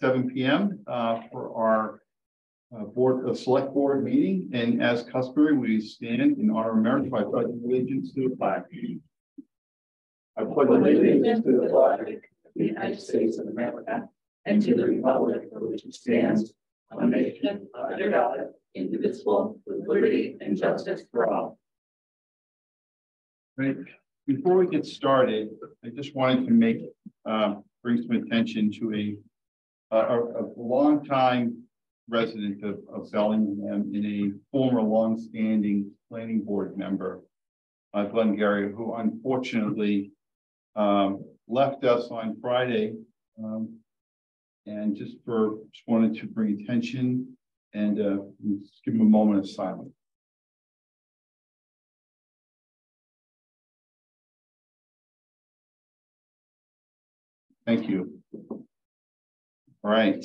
7 p.m. For our select board meeting. And as customary, we stand in honor of America by pledging allegiance to the flag. I pledge allegiance to the flag of the United States of America and to the republic for which it stands, one nation under God, indivisible, with liberty and justice for all. Right. Before we get started, I just wanted to bring some attention to a long-time resident of Bellingham and a former long-standing planning board member, Glenn Gary, who unfortunately left us on Friday, and just wanted to bring attention and just give him a moment of silence. Thank you. All right.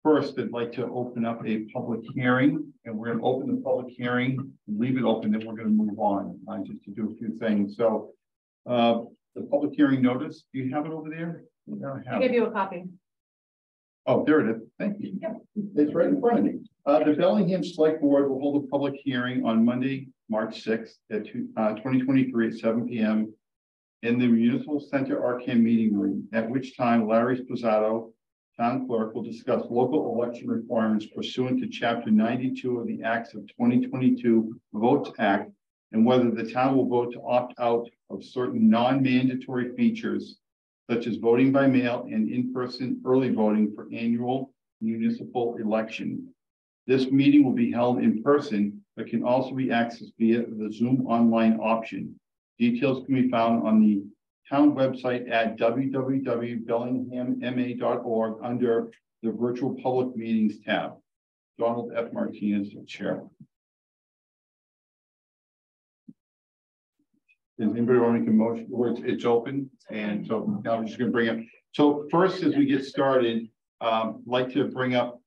First, I'd like to open up a public hearing, and we're going to open the public hearing and leave it open, then we're going to move on just to do a few things. So the public hearing notice, do you have it over there? I gave you a copy. Oh, there it is. Thank you. Yep. It's right in front of me. The Bellingham Select Board will hold a public hearing on Monday, March 6th at 2023 at 7 p.m. in the Municipal Center Arcane Meeting Room, at which time Larry Sposato, Town Clerk, will discuss local election requirements pursuant to Chapter 92 of the Acts of 2022 Votes Act, and whether the town will vote to opt out of certain non-mandatory features, such as voting by mail and in-person early voting for annual municipal election. This meeting will be held in person, but can also be accessed via the Zoom online option. Details can be found on the town website at www.bellinghamma.org under the Virtual Public Meetings tab. Donald F. Martinez, the chair. Does anybody want to make a motion? It's open, and so now we're just going to bring it. So first, as we get started, I'd like to bring up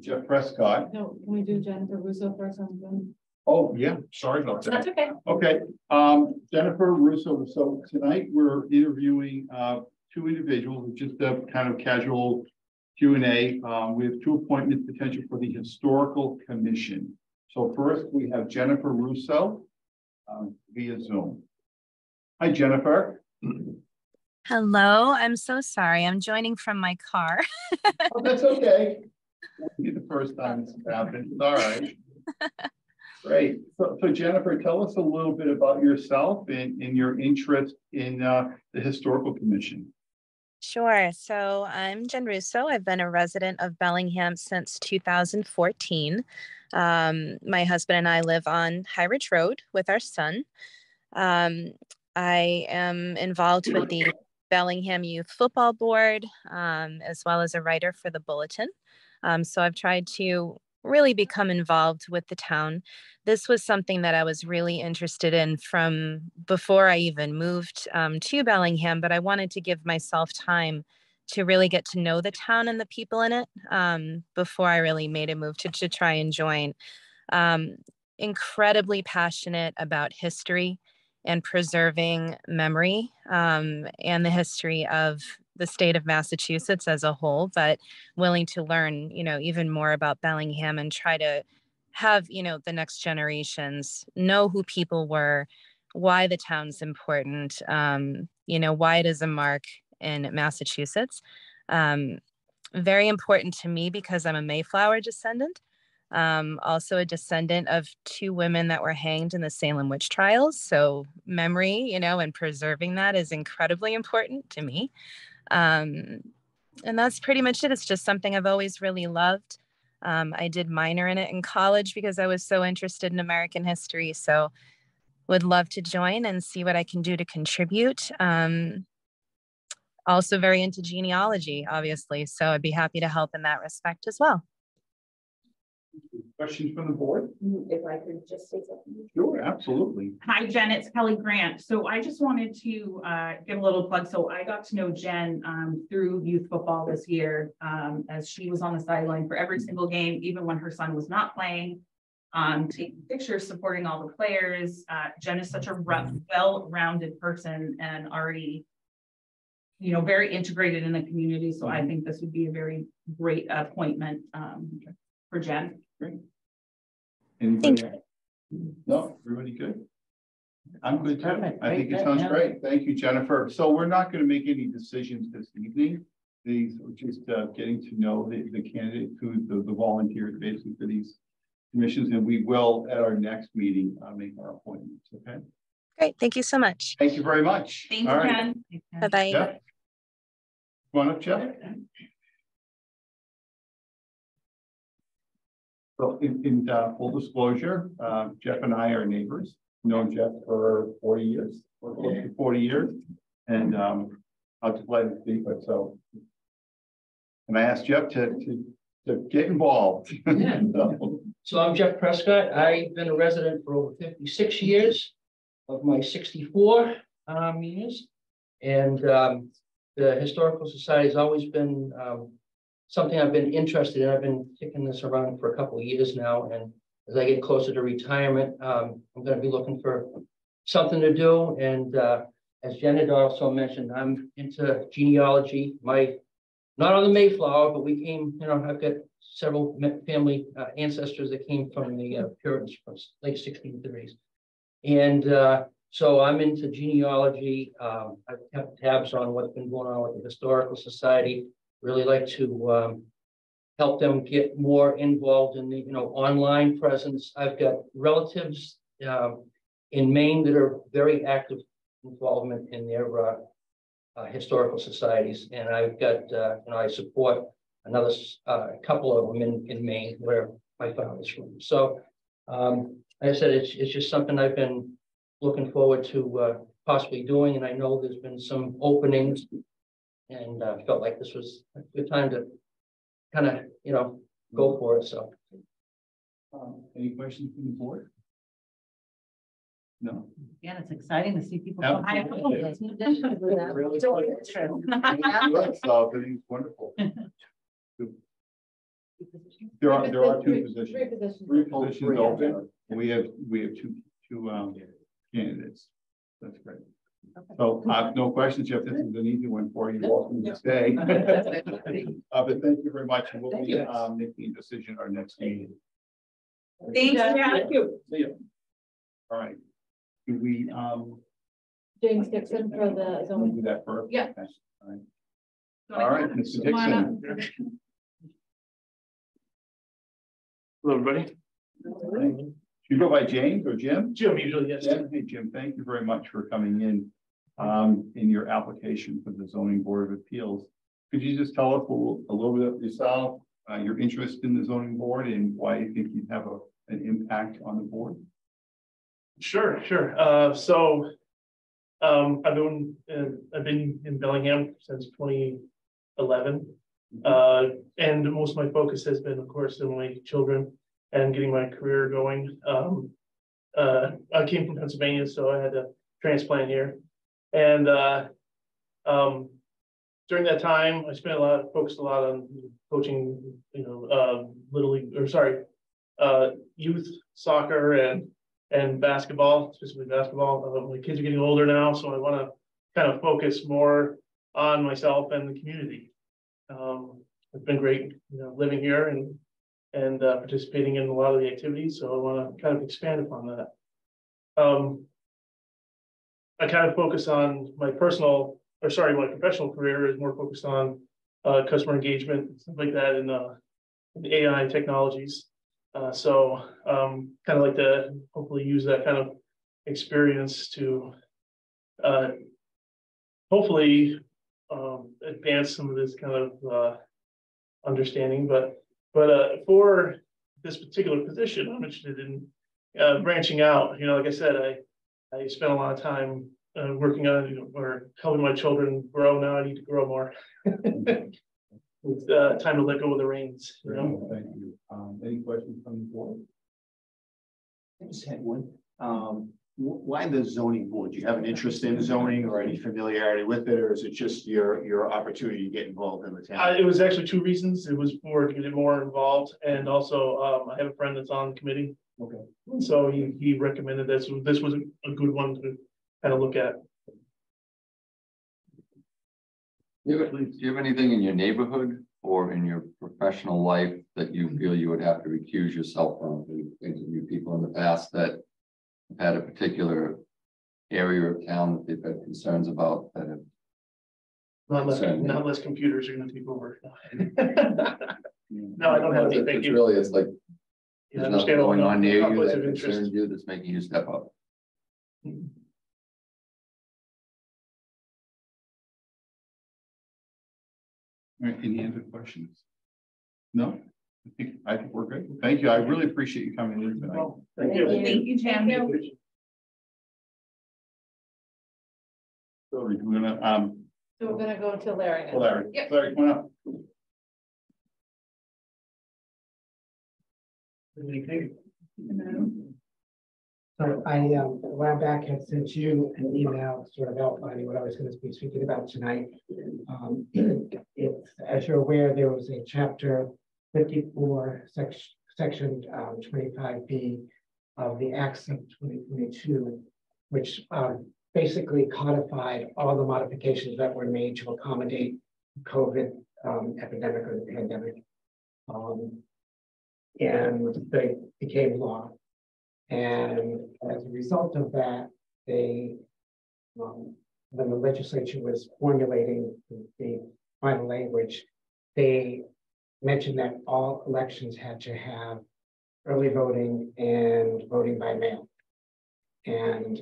Jeff Prescott. No, can we do Jennifer Russo first? Oh, yeah, sorry about that. That's okay. Okay, Jennifer Russo. So tonight we're interviewing two individuals, just a kind of casual Q&A. We have two appointments potential for the Historical Commission. So first we have Jennifer Russo via Zoom. Hi, Jennifer. Hello, I'm so sorry. I'm joining from my car. Oh, that's okay. Won't be the first time it's happened. All right. Great. So Jennifer, tell us a little bit about yourself and your interest in the Historical Commission. Sure. So I'm Jen Russo. I've been a resident of Bellingham since 2014. My husband and I live on High Ridge Road with our son. I am involved with the Bellingham Youth Football Board, as well as a writer for the Bulletin. So I've tried to really become involved with the town. This was something that I was really interested in from before I even moved to Bellingham, but I wanted to give myself time to really get to know the town and the people in it before I really made a move to try and join. Incredibly passionate about history and preserving memory and the history of the state of Massachusetts as a whole, but willing to learn, even more about Bellingham and try to have, the next generations know who people were, why the town's important, why it is a mark in Massachusetts. Very important to me because I'm a Mayflower descendant. Also a descendant of two women that were hanged in the Salem witch trials. So memory, and preserving that is incredibly important to me. And that's pretty much it. It's just something I've always really loved. I did minor in it in college because I was so interested in American history. So would love to join and see what I can do to contribute. Also very into genealogy, obviously. So I'd be happy to help in that respect as well. Questions from the board? If I could just say something. Sure, absolutely. Hi, Jen, it's Kelly Grant. So I just wanted to give a little plug. So I got to know Jen through youth football this year, as she was on the sideline for every single game, even when her son was not playing, taking pictures, supporting all the players. Jen is such a well-rounded person and already you know, very integrated in the community. So I think this would be a very great appointment for Jen. Great. Anybody else? No, everybody good? I'm good too. Perfect. I think it Great, sounds yeah. great. Thank you, Jennifer. So we're not going to make any decisions this evening. These are just getting to know the candidates, who the volunteers basically for these commissions, and we will at our next meeting make our appointments. Okay. Great. Thank you so much. Thank you very much. Thanks, All right. Jen. Bye-bye. Jeff? Come on up, Jeff. So in full disclosure, Jeff and I are neighbors. Known Jeff for 40 years, or close to 40 years. And I'll just let him speak, but so. And I asked Jeff to get involved. Yeah. So I'm Jeff Prescott. I've been a resident for over 56 years of my 64 years. And the Historical Society has always been something I've been interested in. I've been kicking this around for a couple of years now. And as I get closer to retirement, I'm going to be looking for something to do. And as Jen had also mentioned, I'm into genealogy. Not on the Mayflower, but we came, you know, I've got several family ancestors that came from the Puritans from late 1630s. And so I'm into genealogy. I've kept tabs on what's been going on with the Historical Society. Really like to help them get more involved in the, you know, online presence. I've got relatives in Maine that are very active involvement in their historical societies, and I've got, you know, I support another couple of them in Maine where my father's from. So, like I said, it's just something I've been looking forward to possibly doing, and I know there's been some openings, and felt like this was a good time to kind of, you know, go for it. So, Any questions from the board? No. Yeah, it's exciting to see people. Yeah. I know. Really So fun. true. So everything's wonderful. There are two positions. Three positions open. We have two candidates. That's great. So no questions, Jeff. This is an easy one for you. Welcome to stay. But thank you very much. And we'll be making a decision at our next meeting. Thanks, Jen. Thank you. See you. All right. Do we James Dixon for the zoning. do that first? Yeah. Okay. All right, Mr. Dixon. Hello, everybody. You go by James or Jim? Jim, usually, yes. Hey, Jim, thank you very much for coming in your application for the Zoning Board of Appeals. Could you just tell us a little bit of yourself, your interest in the zoning board, and why you think you'd have an impact on the board? Sure. I've been in Bellingham since 2011. And most of my focus has been, of course, in my children and getting my career going. I came from Pennsylvania, so I had to transplant here. And during that time, I focused a lot on coaching, you know, little league, or sorry, youth soccer and basketball, specifically basketball. My kids are getting older now, so I want to kind of focus more on myself and the community. It's been great, you know, living here and participating in a lot of the activities. So I want to kind of expand upon that. I kind of focus on my professional career is more focused on customer engagement, stuff like that, in AI technologies. So kind of like to hopefully use that kind of experience to hopefully advance some of this kind of understanding. But for this particular position, I'm interested in branching out. You know, like I said, I spent a lot of time working on, you know, or helping my children grow. Now I need to grow more. It's time to let go of the reins. You know? Thank you. Any questions from the board? I just had one. Why the zoning board? Do you have an interest in zoning or any familiarity with it, or is it just your opportunity to get involved in the town? It was actually two reasons. It was to get more involved, and also I have a friend that's on the committee. Okay. So he recommended this. This was a good one to kind of look at. Do you have anything in your neighborhood or in your professional life that you feel you would have to recuse yourself from? We've interviewed people in the past that have had a particular area of town that they've had concerns about that have. Not unless computers are gonna take over. No, I don't have anything. Thank you. Really, it's like, Yeah, there's nothing understand all going on near you conflicts that of interest. concerns you that's making you step up. All right, any other questions? No? I think we're good. Thank you. I really appreciate you coming in tonight. Thank you. Thank you, Jen. So we're gonna, So we're gonna go to Larry. now. Larry, Yep. Larry, come on up. So I, a while back had sent you an email sort of outlining what I was going to be speaking about tonight. It's, as you're aware, there was a chapter 54, section 25B of the Acts of 2022, which basically codified all the modifications that were made to accommodate COVID epidemic or the pandemic. And they became law. And as a result of that, they, when the legislature was formulating the final language, they mentioned that all elections had to have early voting and voting by mail. And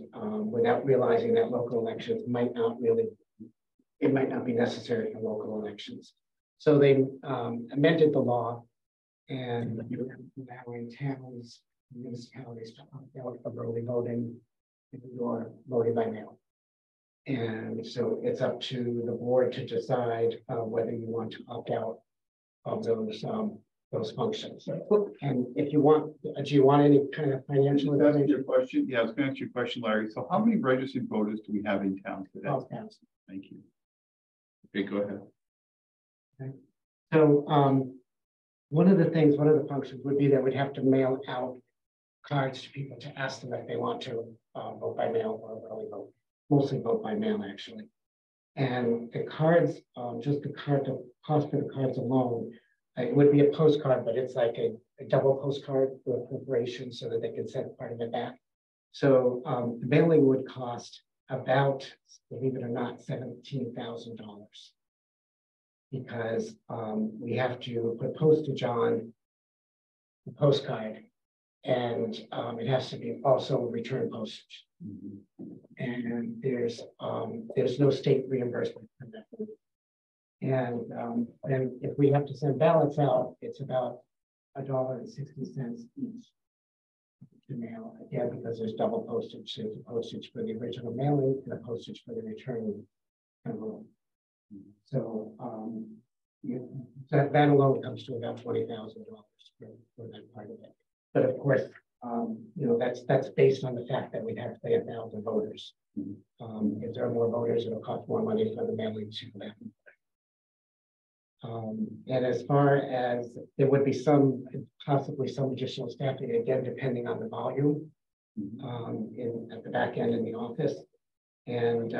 without realizing that local elections might not be necessary for local elections. So they amended the law and allowing towns, municipalities to opt out of early voting or voting by mail. And so it's up to the board to decide whether you want to opt out of those functions. And if you want, do you want any kind of financial That's information? your question. Yeah, I was gonna ask you a question, Larry. So how many registered voters do we have in town today? 12,000. Thank you. Okay, go ahead. Okay. So one of the functions would be that we'd have to mail out cards to people to ask them if they want to vote by mail or early vote, mostly vote by mail actually. And the cards, just the cost for the cards alone, it would be a postcard, but it's like a double postcard for a corporation so that they can send part of it back. So the mailing would cost about, believe it or not, $17,000 because we have to put postage on the postcard and it has to be also return postage. And there's no state reimbursement for that. And if we have to send ballots out, it's about $1.60 each to mail, again, because there's double postage. There's a postage for the original mailing and a postage for the return envelope. So that alone comes to about $20,000 for that part of it. But of course, that's based on the fact that we'd have to pay 1,000 voters. If there are more voters, it'll cost more money for the mailing to them. And as far as there would be possibly some additional staffing, again, depending on the volume at the back end in the office. And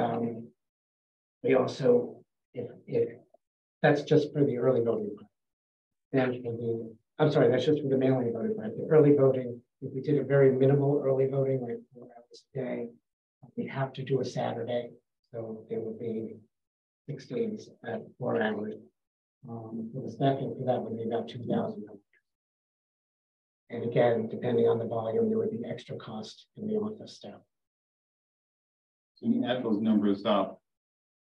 we also, if that's just for the early voting part. Then that's just for the mailing voting part. The early voting, if we did a very minimal early voting, like 4 hours a day, we have to do a Saturday. So it would be 6 days at 4 hours. The staffing for that would be about $2,000. And again, depending on the volume, there would be extra cost in the office staff. So you add those numbers up,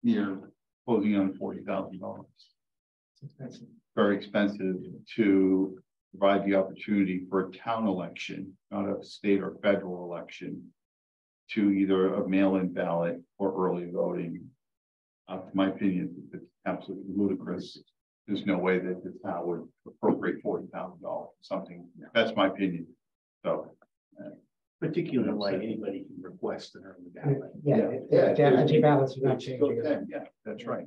you're closing on $40,000. That's Very expensive to provide the opportunity for a town election, not a state or federal election, to either a mail-in ballot or early voting. In my opinion, it's absolutely ludicrous. There's no way that the town would appropriate $40,000 for something. That's my opinion. So, Particularly like anybody can request an early ballot. absentee ballots are not changing. yeah, that's right.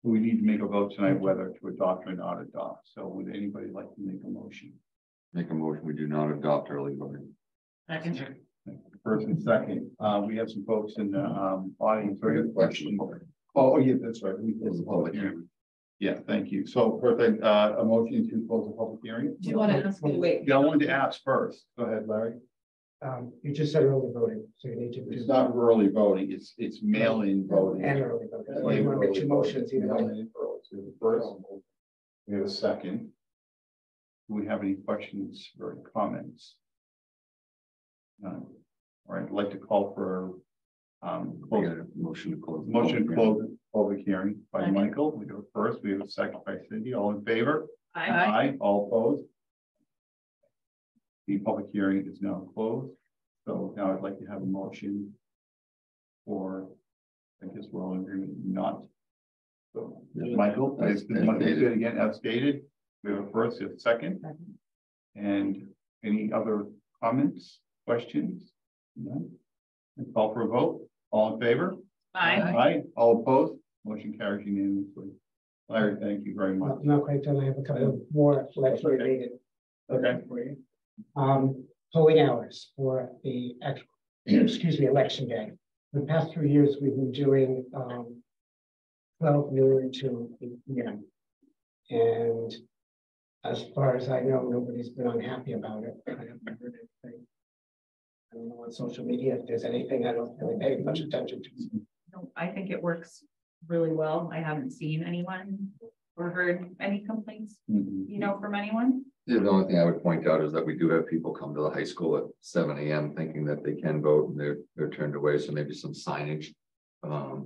We need to make a vote tonight whether to adopt or not adopt. So would anybody like to make a motion? Make a motion, we do not adopt early voting. Second. first and second. We have some folks in the audience. Very good question. Oh, yeah, that's right. We close the public hearing. Yeah, thank you. So perfect. A motion to close the public hearing. Do you want to ask, wait? Yeah, I wanted to ask first. Go ahead, Larry. You just said early voting, so you need to It's do. not early voting, it's mail-in voting. And early voting. That's why you want to make two motions, either way. Mail-in early. So the first, we have a second. Do we have any questions or comments? None. All right, I'd like to call for Motion to close. motion to close the public hearing by Second. Michael. We go first. We have a second by Cindy. All in favor? Aye. All opposed? The public hearing is now closed. So now I'd like to have a motion for, I guess we're all in agreement not. So Michael, As Michael, say stated. it again, as stated. We have a first, we have a second. And any other comments, questions? None? And call for a vote. All in favor? Aye. Aye. All opposed? Motion carries unanimously. Larry, thank you very much. Not quite done. I have a couple of more election related. Okay. For you. Polling hours for the actual, excuse me, election day. The past 3 years, we've been doing 12 noon to 8 p.m. And as far as I know, nobody's been unhappy about it. I haven't heard anything. I don't know on social media if there's anything I don't really pay much attention to. No, I think it works really well. I haven't seen anyone or heard any complaints, you know, from anyone. Yeah, the only thing I would point out is that we do have people come to the high school at 7 a.m. thinking that they can vote and they're turned away. So maybe some signage.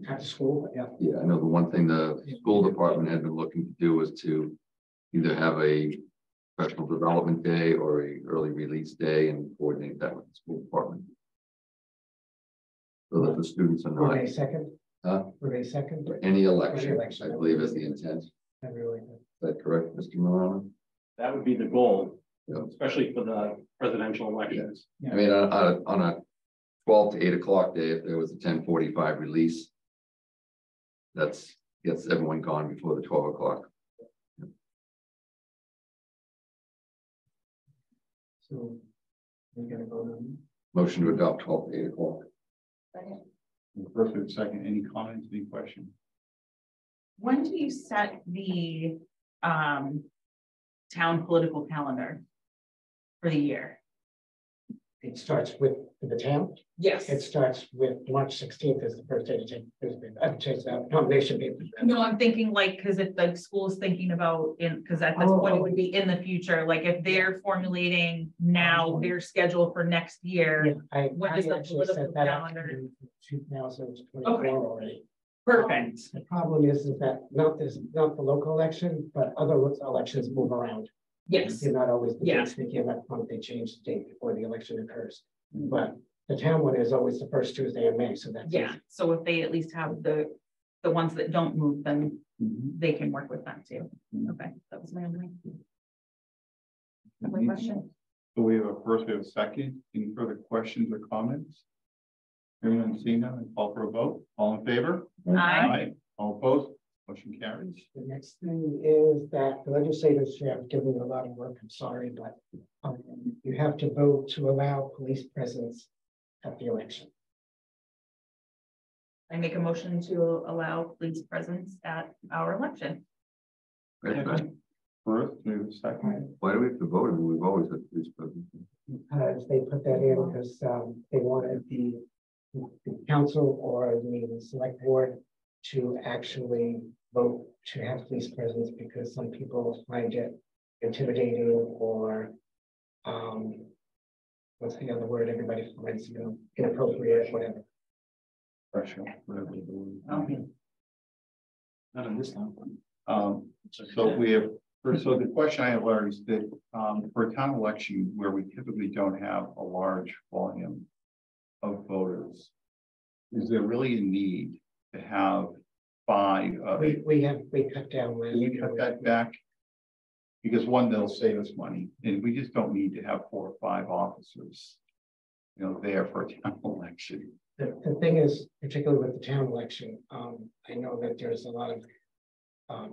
At school, but yeah. Yeah, I know the one thing the school department had been looking to do was to either have a professional development day or a early release day and coordinate that with the school department. So that the students are Were not, they second? Were they second? any election, election. I believe is the intent. Is I really did. that correct, Mr. Milano? That would be the goal, Yeah. especially for the presidential elections. I mean, on a 12 to 8 o'clock day, if there was a 10:45 release, that's gets everyone gone before the 12 o'clock. So we're gonna vote on. Motion to adopt 12 to 8 o'clock. First and second, any comments, any questions? When do you set the town political calendar for the year? It starts with the town. Yes. It starts with March 16th is the first day to take, I've changed that nomination papers. No, I'm thinking like, because if the school is thinking about because at this point it would be in the future, like if they're formulating now their schedule for next year. Yeah, I When does the actually set political that up calendar- in 2024 Okay. already. Perfect. The problem is that not the local election, but other elections move around. Yes. They're not always the Yeah. dates they give up front, they change the date before the election occurs. But the town one is always the first Tuesday in May, so that's. Yeah. So if they at least have the ones that don't move, then they can work with that too. Okay, that was my only question. So we have a first, we have a second. Any further questions or comments? Hearing none, seeing none, and call for a vote. All in favor? Aye. All opposed? Motion carries. The next thing is that the legislators have given me a lot of work, I'm sorry, but you have to vote to allow police presence at the election. I make a motion to allow police presence at our election. Right, right. First, we have a second. Why do we have to vote? I mean, we've always had police presence. Because they put that in because they wanted the council or the select board to actually vote to have police presence because some people find it intimidating or what's the other word everybody finds, you know, inappropriate, whatever. Pressure, whatever the word. Okay. Not in this time. So we have, so the question I have, Larry, is that for a town election where we typically don't have a large volume of voters, is there really a need to have 5? We cut down. Can we cut that back? Because one, they'll save us money, and we just don't need to have 4 or 5 officers, you know, there for a town election. The thing is, particularly with the town election, I know that there's a lot of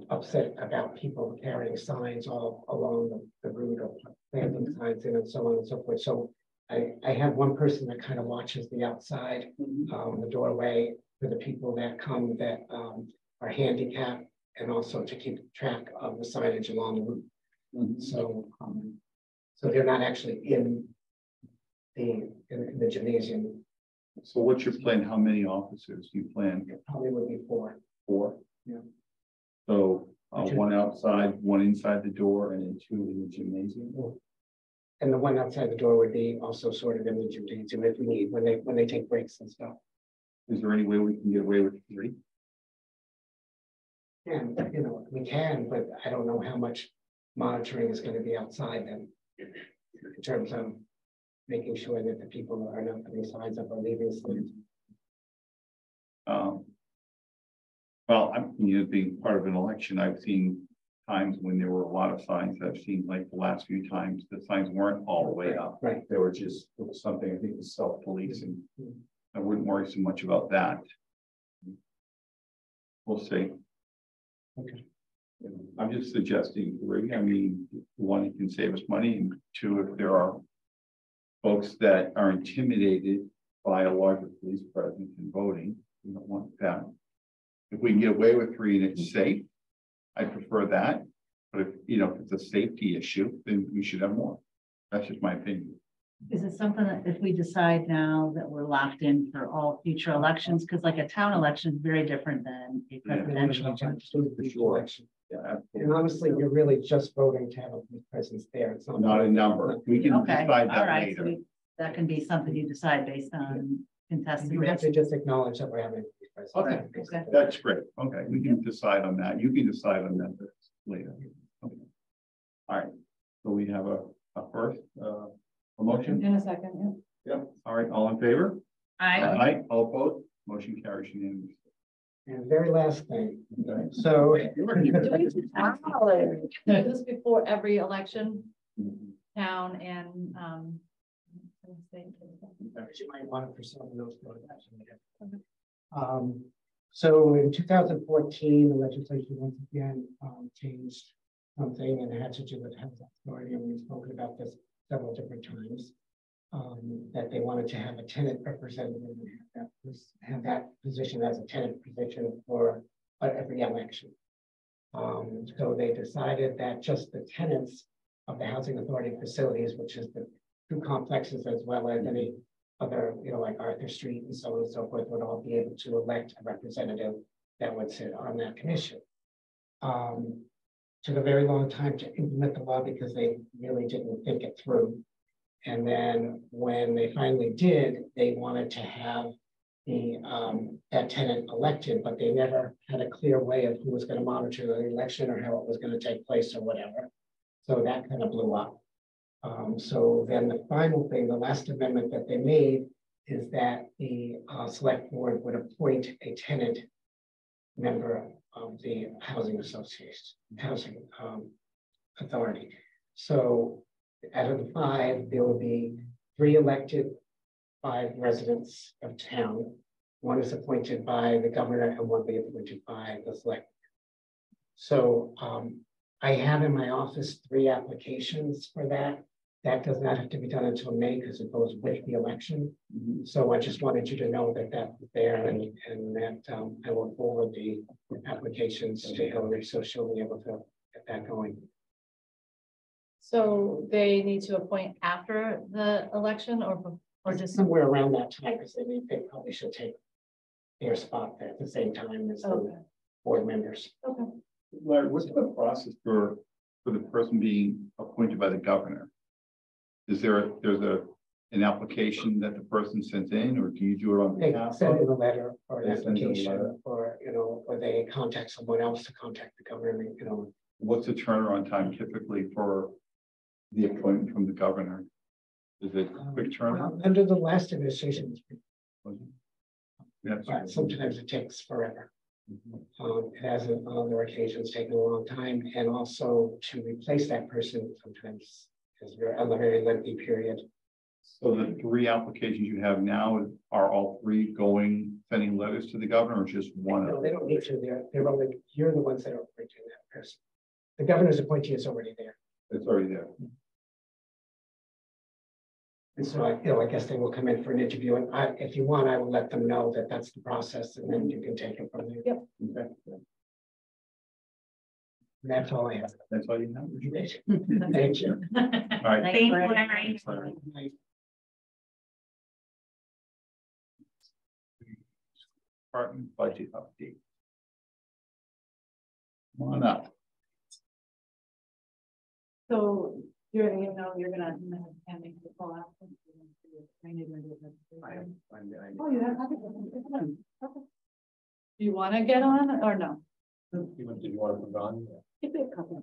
upset about people carrying signs all along the route of planting signs in and so on and so forth. So I have one person that kind of watches the outside, the doorway for the people that come that are handicapped, and also to keep track of the signage along the route. So, so they're not actually in the gymnasium. So what's your plan? How many officers do you plan? It probably would be 4. 4? Yeah. So one outside, one inside the door, and then 2 in the gymnasium? And the one outside the door would be also sort of in the gymnasium if we need, when they take breaks and stuff. Is there any way we can get away with 3? And, you know, we can, but I don't know how much monitoring is going to be outside then. In terms of making sure that the people are not putting signs up or leaving signs. Well, I'm, being part of an election, I've seen times when there were a lot of signs. I've seen like the last few times, the signs weren't all the way up. Right. They were just, it was something, I think, was self-policing. I wouldn't worry so much about that. We'll see. Okay. I'm just suggesting 3. I mean, 1, it can save us money, and 2, if there are folks that are intimidated by a larger police presence in voting, we don't want that. If we can get away with 3 and it's safe, I prefer that. But if if it's a safety issue, then we should have more. That's just my opinion. Is it something that if we decide now that we're locked in for all future elections, because like a town election is very different than a presidential election. For sure. Yeah, And honestly, you're really just voting to have a presence there. It's not a number. We can Okay, decide all that right, so later. that can be something you decide based on contested You have races. to just acknowledge that we're having a presence. Okay, Okay. that's great. Okay, we can decide on that. You can decide on that later. Okay. All right. So we have a first, a motion. In a second, Yep. All right. All in favor? I, All opposed? Motion carries unanimously. And very last thing, Okay. so. This is before every election, town and, You might want to pursue those. So in 2014, the legislation once again changed something, and it had to do with housing authority, and we've spoken about this several different times. That they wanted to have a tenant representative and have that position as a tenant position for every election. So they decided that just the tenants of the housing authority facilities, which is the 2 complexes as well as any other, like Arthur Street and so on and so forth, would all be able to elect a representative that would sit on that commission. Took a very long time to implement the law because they really didn't think it through. And then when they finally did, they wanted to have the that tenant elected, but they never had a clear way of who was going to monitor the election or how it was going to take place or whatever. So that kind of blew up. So then the final thing, the last amendment that they made is that the select board would appoint a tenant member of the housing association, housing authority. So out of the 5, there will be 3 elected by residents of town. 1 is appointed by the governor and 1 will be appointed by the select. So I have in my office 3 applications for that. That does not have to be done until May because it goes with the election. So I just wanted you to know that that was there, and that I will forward the applications to Hillary so she'll be able to get that going. So they need to appoint after the election or just Somewhere around that time, because they probably should take their spot at the same time as the board members. okay. Larry, what's the process for the person being appointed by the governor? Is there an application that the person sends in, or do you do it on They behalf send in of? a letter or an They send in a application, letter. or or they contact someone else to contact the governor. What's the turnaround time typically for the appointment from the governor? Is it quick turnaround? Under the last administration, Yeah. but sometimes it takes forever. It has on other occasions taken a long time, and also to replace that person sometimes is a very lengthy period. So the 3 applications you have now, are all 3 sending letters to the governor, or just 1? No, they don't need to. They're only, you're the ones that are appointing that person. The governor's appointee is already there. It's already there. And so I guess they will come in for an interview, and if you want, I will let them know that that's the process, and then you can take it from there. Yep. Okay. That's all I have. That's all you have? Thank you. All right. Thank you, Larry. Department budget update. Come on up. So you're gonna and make the call out. Oh, you have. Do you want to get on or no? Did you want to put it on? Give me a couple.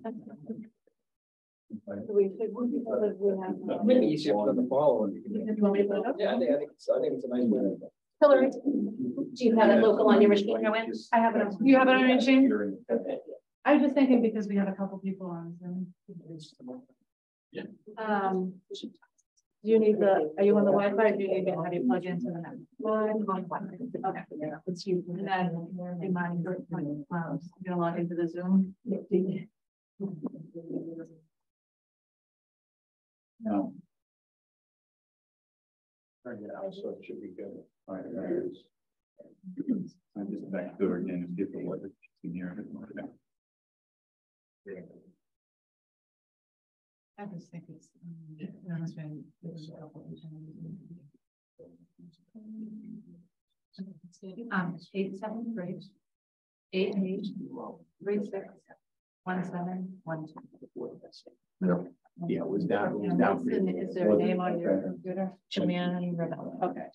We should. Maybe easier for them to follow. You want me to put it up? Yeah, I think it's a nice way. Hillary, do you have it local on your machine? I have it. You have it on your machine? I was just thinking because we have a couple people on Zoom. Yeah. Do you need are you on the Wi-Fi? Or do you need to have you plug into the net? Okay. Yeah, it's you. And then you mind, you're gonna log into the Zoom? No. So it should be good. All right, there it is. I'm just back to it again and see if it was in here. I just think it's. Eight, seven, great. 8, 8, 3, 6, 1, 7, 1, 2. Yeah, it was down. Is there a name on your computer? Joanne Rebella. Okay.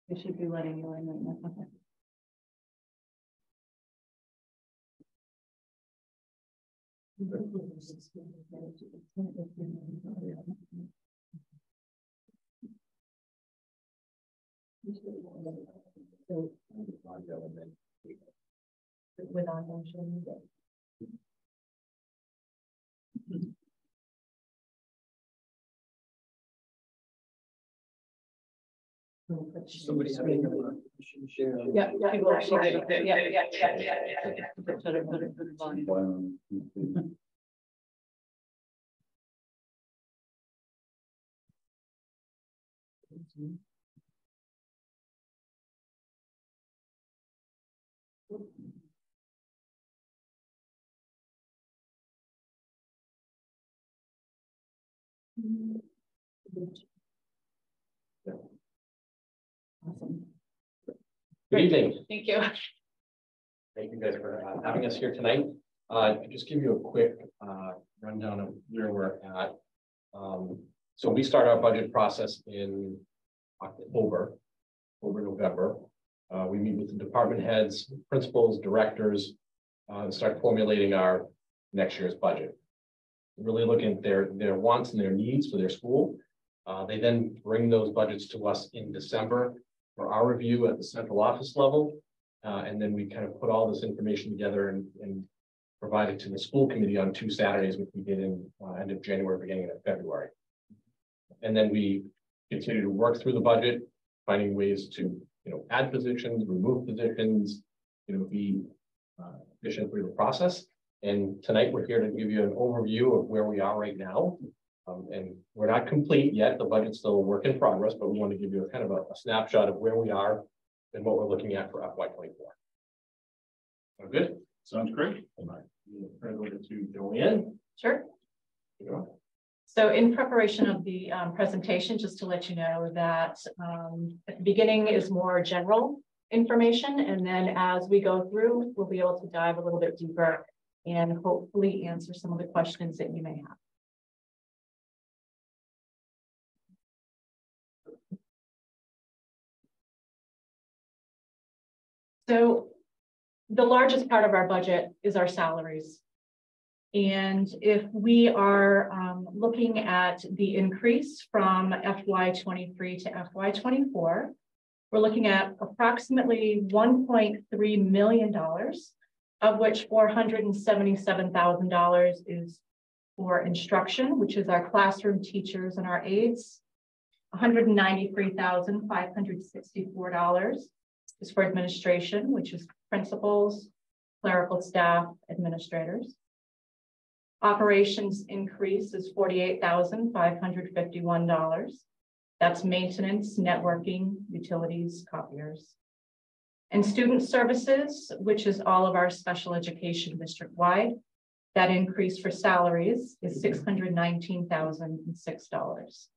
We should be letting you in right now. Okay. Without motion. Somebody having a share. Yeah, yeah. Awesome. Good evening. Thank you. Thank you guys for having us here tonight. Just give you a quick rundown of where we're at. So we start our budget process in October, November. We meet with the department heads, principals, directors, and start formulating our next year's budget. Really looking at their wants and their needs for their school. They then bring those budgets to us in December for our review at the central office level. And then we kind of put all this information together and provide it to the school committee on 2 Saturdays, which we did in end of January, beginning of February. And then we continue to work through the budget, finding ways to, add positions, remove positions, be efficient through the process. And tonight we're here to give you an overview of where we are right now. And we're not complete yet. The budget's still a work in progress, but we want to give you a kind of a snapshot of where we are and what we're looking at for FY24. Sound good? Sounds great. Turn it over to Joanne. Sure. So in preparation of the presentation, just to let you know that at the beginning is more general information. And then as we go through, we'll be able to dive a little bit deeper and hopefully answer some of the questions that you may have. So the largest part of our budget is our salaries. And if we are looking at the increase from FY23 to FY24, we're looking at approximately $1.3 million, of which $477,000 is for instruction, which is our classroom teachers and our aides. $193,564 is for administration, which is principals, clerical staff, administrators. Operations increase is $48,551. That's maintenance, networking, utilities, copiers. And student services, which is all of our special education district-wide, that increase for salaries is $619,006.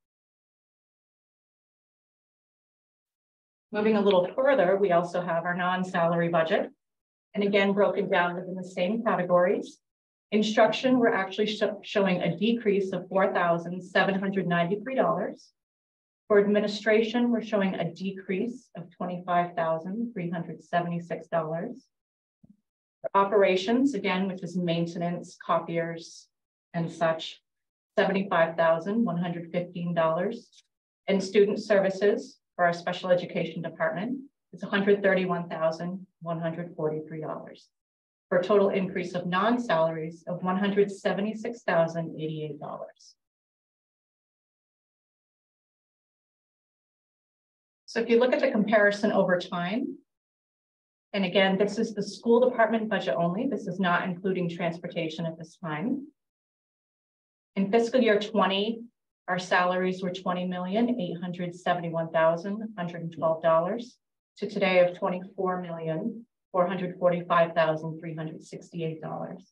Moving a little further, we also have our non-salary budget. And again, broken down within the same categories. Instruction, we're actually showing a decrease of $4,793. For administration, we're showing a decrease of $25,376. For operations, again, which is maintenance, copiers, and such, $75,115. And student services for our special education department, it's $131,143. For a total increase of non-salaries of $176,088. So if you look at the comparison over time, and again, this is the school department budget only. This is not including transportation at this time. In fiscal year 20, our salaries were $20,871,112 to today of $24,445,368.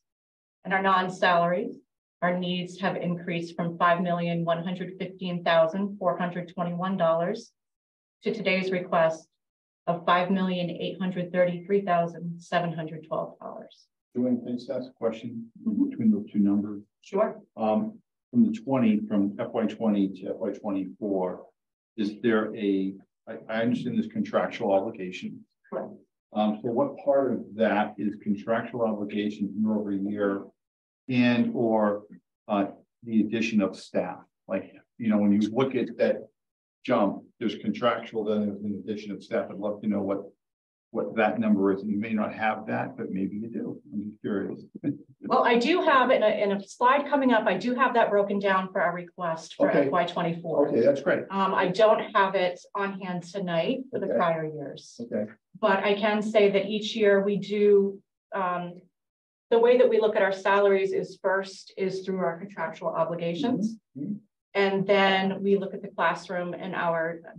And our non-salaries, our needs have increased from $5,115,421 to today's request of $5,833,712. Joanne, can I just ask a question between those two numbers? Sure. From FY 20 to FY 24, is there I understand this contractual obligation. Correct. So what part of that is contractual obligation year over year and or the addition of staff? Like, you know, when you look at that jump, there's contractual, then there's an addition of staff. I'd love to know what that number is. And you may not have that, but maybe you do. I'm just curious. Well, I do have in a slide coming up, I do have that broken down for our request for FY 24. Okay, that's great. I don't have it on hand tonight for the prior years. Okay. But I can say that each year we do, the way that we look at our salaries is first is through our contractual obligations. Mm-hmm. And then we look at the classroom and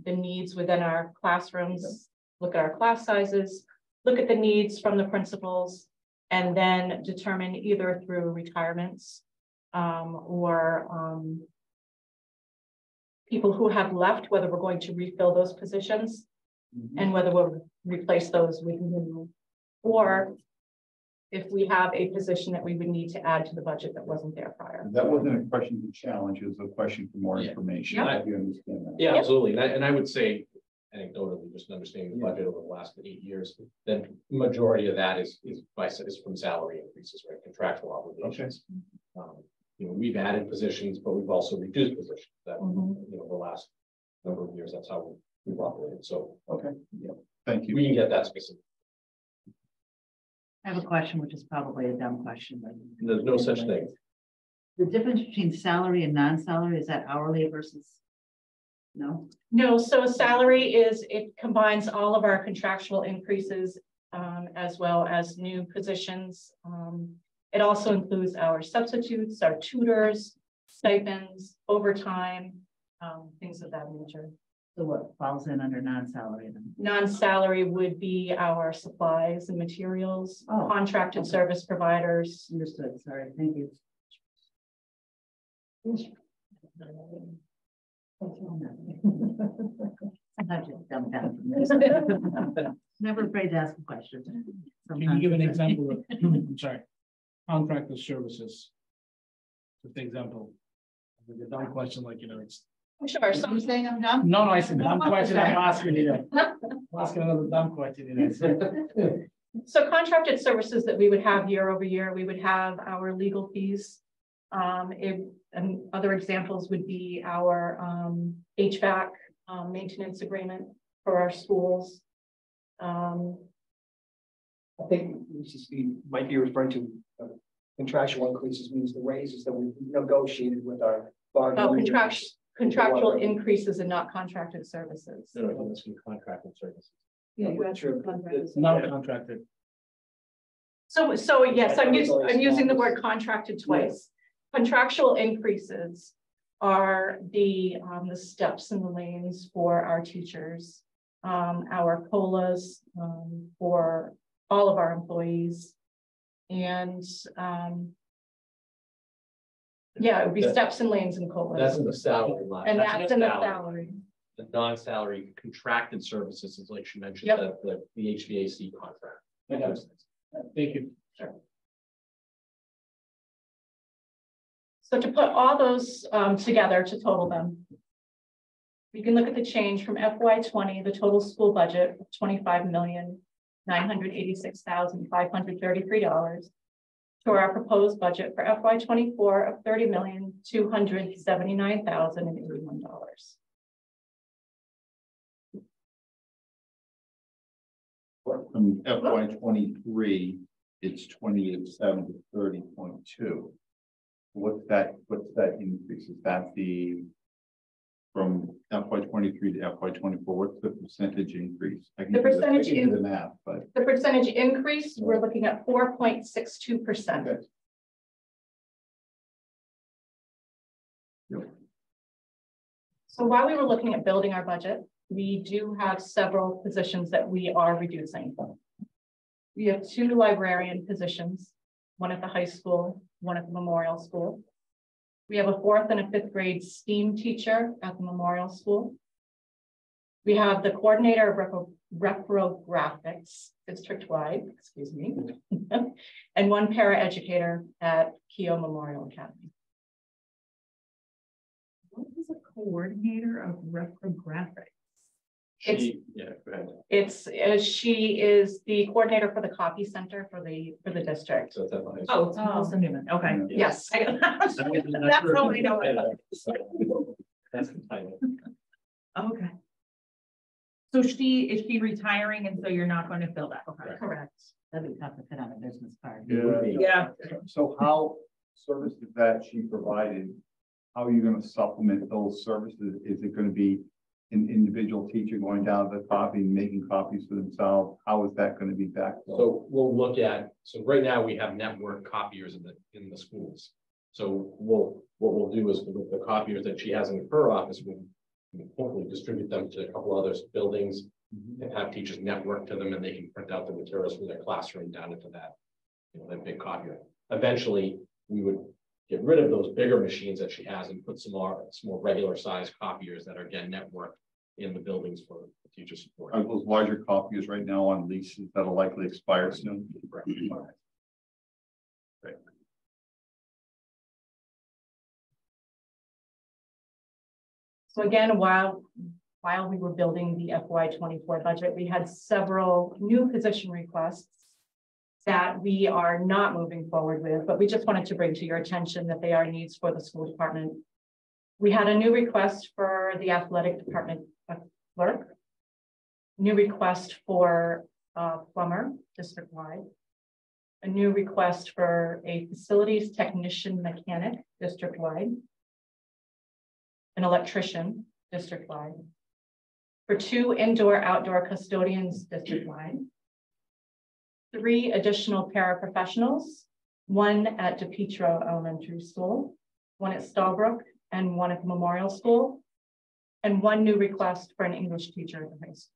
the needs within our classrooms, look at our class sizes, look at the needs from the principals, and then determine either through retirements or people who have left, whether we're going to refill those positions and whether we'll replace those with new, or if we have a position that we would need to add to the budget that wasn't there prior. That wasn't a question to challenge, it was a question for more information. Yeah. You understand that? Yeah, absolutely. And I would say, anecdotally, just understanding the budget over the last 8 years, then majority of that is from salary increases, right? Contractual obligations. You know, we've added positions, but we've also reduced positions that, you know, the last number of years, that's how we've operated. So, Thank you. we can get that specific. I have a question, which is probably a dumb question, but There's no such thing. the difference between salary and non-salary, is that hourly versus? No. No, so a salary it combines all of our contractual increases as well as new positions. It also includes our substitutes, our tutors, stipends, overtime, things of that nature. So what falls in under non-salary then? Non-salary would be our supplies and materials, contracted service providers. Understood. Sorry. Thank you. Sometimes it's dumbed down from this. Never afraid to ask a question. Can you give an example of, I'm sorry, contractor services? Just example, like a dumb question, like, you know, it's. Sure. So I'm saying I'm dumb? No, I said dumb question, I'm asking you. I'm asking another dumb question. So contracted services that we would have year over year, we would have our legal fees. And other examples would be our HVAC maintenance agreement for our schools. I think Mrs. Speed might be referring to contractual increases, means the raises that we negotiated with our. Contractual increases and not contracted services. No, it's contracted services. Yeah, you asked for contracted. Non-contracted. So yes, I'm using the word contracted twice. Contractual increases are the steps in the lanes for our teachers, our COLAs for all of our employees, and yeah, it would be steps and lanes and COLAs. That's in the salary line. And that's in the salary. The non-salary contracted services is like she mentioned, Yep. the HVAC contract. Thank you. Sure. So to put all those together to total them, we can look at the change from FY20, the total school budget of $25,986,533 to our proposed budget for FY24 of $30,279,081. From FY 23, it's 28,7 to 30.2. What's that increase? Is that from FY 23 to FY 24? What's the percentage increase? I can The do the- percentage I can do in the math, but the percentage increase, we're looking at 4.62%. okay. Yep. So while we were looking at building our budget, we do have several positions that we are reducing. We have 2 librarian positions, one at the high school, one at the Memorial School. We have a 4th and a 5th grade STEAM teacher at the Memorial School. We have the coordinator of reprographics district-wide, excuse me, and 1 paraeducator at Keogh Memorial Academy. What is a coordinator of reprographics? Go ahead. She is the coordinator for the copy center for the district. So it's at the high school. Oh, it's Melissa Newman. Okay. Yes. That's how I know it. That's the title. Okay. So is she retiring, and so you're not going to fill that? Okay. Correct. That'd be tough to fit on a business card. Yeah. So how services that she provided, how are you going to supplement those services? Is it going to be an individual teacher going down to the copy and making copies for themselves? How is that going to be backfilled? So we'll look at, so right now we have network copiers in the schools. So what we'll do is with the copiers that she has in her office, we'll hopefully distribute them to a couple other buildings and have teachers network to them, and they can print out the materials for their classroom down into that, that big copier. Eventually, we would get rid of those bigger machines that she has and put some more regular size copiers that are again networked in the buildings for teacher support. Are those larger copiers right now on leases that'll likely expire soon? Correct. Great. So again, while we were building the FY24 budget, we had several new position requests that we are not moving forward with, but we just wanted to bring to your attention that they are needs for the school department. We had a new request for the athletic department clerk, new request for a plumber district-wide, a new request for a facilities technician mechanic district-wide, an electrician district-wide, for 2 indoor-outdoor custodians district-wide, 3 additional paraprofessionals, 1 at DePietro Elementary School, 1 at Stallbrook, and 1 at the Memorial School, and 1 new request for an English teacher at the high school.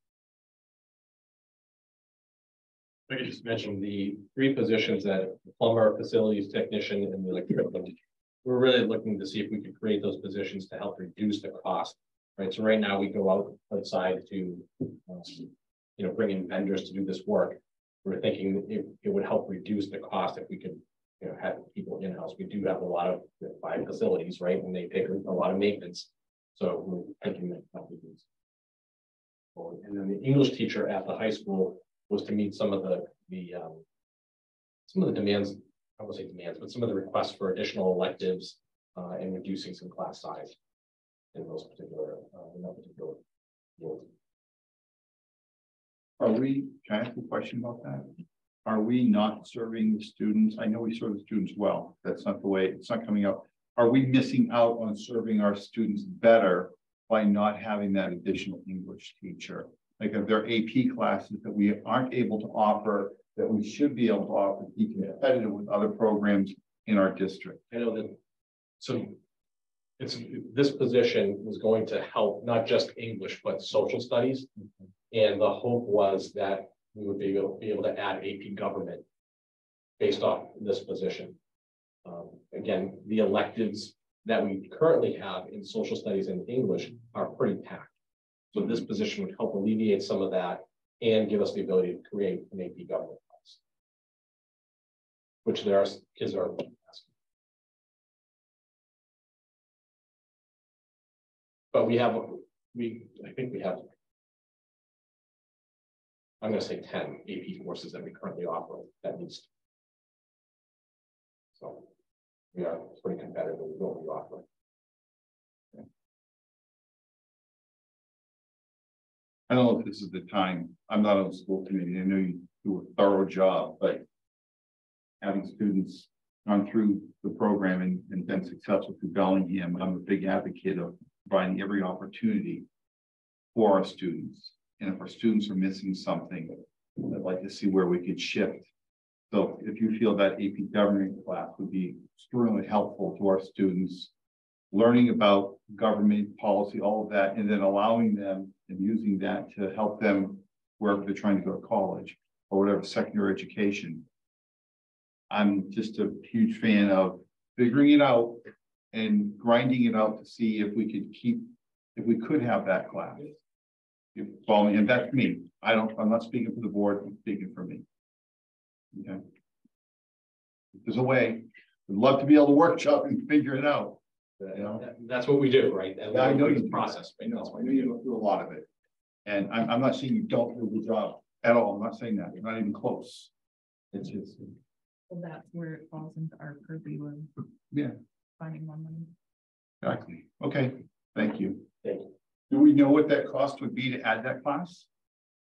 I could just mention the 3 positions that the plumber, facilities technician, and the electrician. We're really looking to see if we could create those positions to help reduce the cost, right? So right now we go outside to, bring in vendors to do this work. We're thinking it would help reduce the cost if we could, have people in-house. We do have a lot of 5 facilities, right? And they take a lot of maintenance. So we're thinking that help reduce. And then the English teacher at the high school was to meet some of the demands, I won't say demands, but some of the requests for additional electives and reducing some class size in those particular, in that particular field. can I ask a question about that? Are we not serving the students? I know we serve the students well. That's not the way, it's not coming up. Are we missing out on serving our students better by not having that additional English teacher? Like if there are AP classes that we aren't able to offer, that we should be able to offer to be competitive with other programs in our district. I know that, so this position was going to help not just English, but social studies. And the hope was that we would be able to add AP government based off this position. Again, the electives that we currently have in social studies and English are pretty packed. So this position would help alleviate some of that and give us the ability to create an AP government class, which there are kids are asking. But I think we have, I'm going to say 10 AP courses that we currently offer at least. So we are pretty competitive with what we offer. I don't know if this is the time. I'm not on the school committee. I know you do a thorough job, but having students gone through the program and been successful through Bellingham, I'm a big advocate of providing every opportunity for our students. And if our students are missing something, I'd like to see where we could shift. So if you feel that AP government class would be extremely helpful to our students, learning about government policy, all of that, and then allowing them and using that to help them wherever they're trying to go to college or whatever secondary education. I'm just a huge fan of figuring it out and grinding it out to see if we could have that class. And that's me. I'm not speaking for the board, I'm speaking for me. Okay. If there's a way, I'd love to be able to workshop and figure it out. You know? That's what we do, right? Yeah, I know you do. Process. Right? I know you don't do a lot of it. And I'm not saying you don't do a good job at all. I'm not saying that. You're not even close. It's just. Well, that's where it falls into our purview of finding more money. Exactly. Okay. Thank you. Thank you. Do we know what that cost would be to add that class?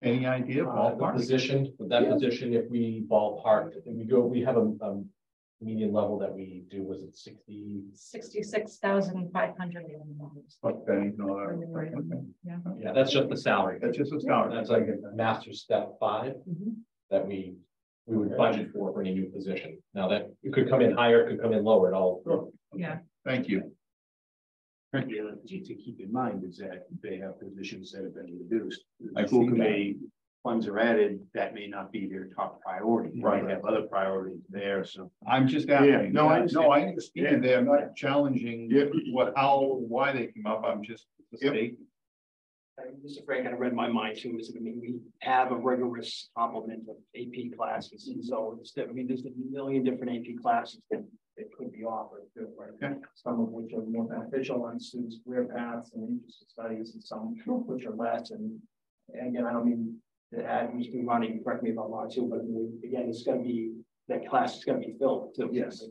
Any idea? The position, with that position, if we ballpark, we have a median level that we do, was it 66,500. Yeah, that's just the salary. That's just a salary. That's like a master's step 5 that we would budget for any new position. Now that it could come in higher, it could come in lower, it all. Yeah. Thank you. The other thing to keep in mind is that they have positions that have been reduced. I School see committee funds are added, that may not be their top priority. They Right. might have other priorities there, so. I'm just asking. Yeah, no, I understand. I understand. I'm not challenging why they came up. I'm just the state. Mr. Frank kind of read my mind too, is, I mean, we have a rigorous complement of AP classes, and so there's a million different AP classes that could be offered, Okay. some of which are more beneficial on students' career paths and interest studies, and some which are less. And again, I don't mean to add, Mr. Ronnie, correct me if I'm wrong too, but again, it's going to be, that class is going to be filled too. Yes.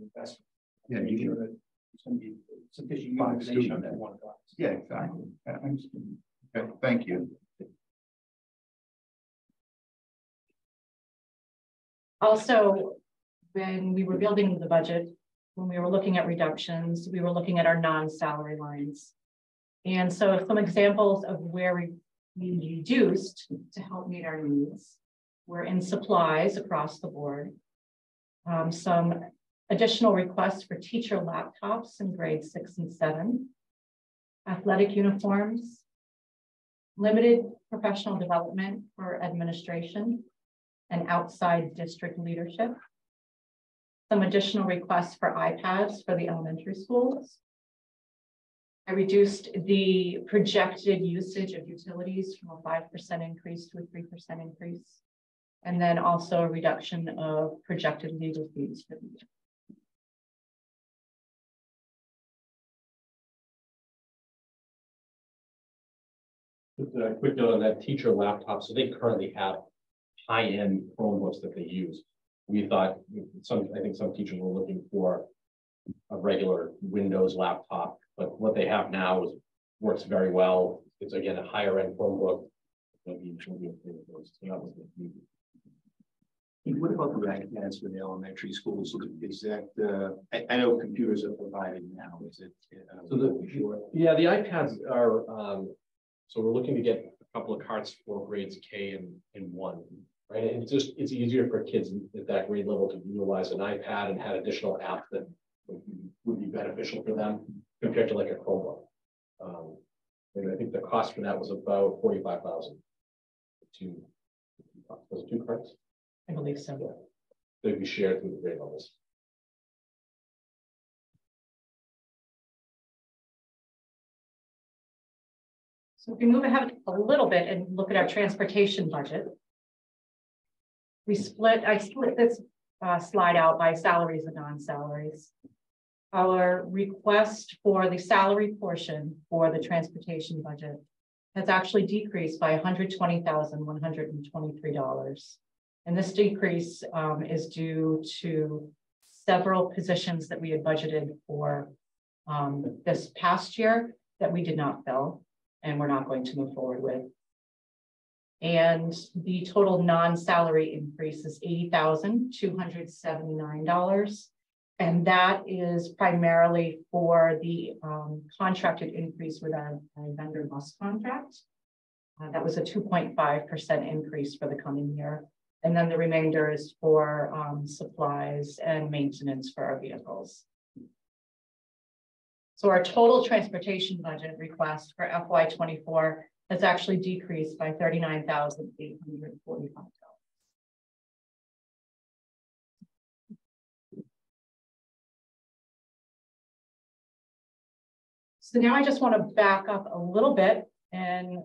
Investment. Yeah, Make sure that there's going to be sufficient utilization of that one class. Yeah, exactly. I understand. Okay, thank you. Also, when we were building the budget, when we were looking at reductions, we were looking at our non-salary lines. And so some examples of where we reduced to help meet our needs were in supplies across the board. Some additional requests for teacher laptops in grades 6 and 7, athletic uniforms, limited professional development for administration and outside district leadership, some additional requests for iPads for the elementary schools. I reduced the projected usage of utilities from a 5% increase to a 3% increase, and then also a reduction of projected legal fees for the year. Just a quick note on that teacher laptop. So they currently have high-end Chromebooks that they use. We thought I think some teachers were looking for a regular Windows laptop, but what they have now works very well. It's again a higher end Chromebook, she'll be okay with those. So that was the. What about the iPads for the elementary schools? Is that, I know computers are provided now, is it? So yeah, the iPads are, so we're looking to get a couple of carts for grades K and 1, right? And it's easier for kids at that grade level to utilize an iPad and have additional apps that would be beneficial for them compared to like a Chromebook. And I think the cost for that was about 45,000. Was it 2 carts? I believe so. Yeah. They'd be shared through the grade levels. So if we move ahead a little bit and look at our transportation budget, I split this slide out by salaries and non-salaries. Our request for the salary portion for the transportation budget has actually decreased by $120,123. And this decrease is due to several positions that we had budgeted for this past year that we did not fill and we're not going to move forward with. And the total non-salary increase is $80,279. And that is primarily for the contracted increase with our vendor bus contract. That was a 2.5% increase for the coming year. And then the remainder is for supplies and maintenance for our vehicles. So our total transportation budget request for FY24 has actually decreased by $39,845. So now I just want to back up a little bit and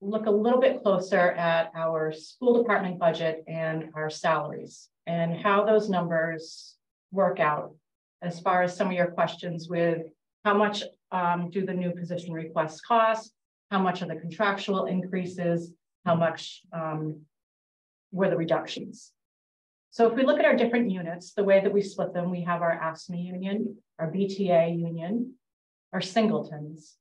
look a little bit closer at our school department budget and our salaries and how those numbers work out as far as some of your questions with how much do the new position requests cost, how much are the contractual increases, how much were the reductions. So if we look at our different units, the way that we split them, we have our AFSCME union, our BTA union, our singletons.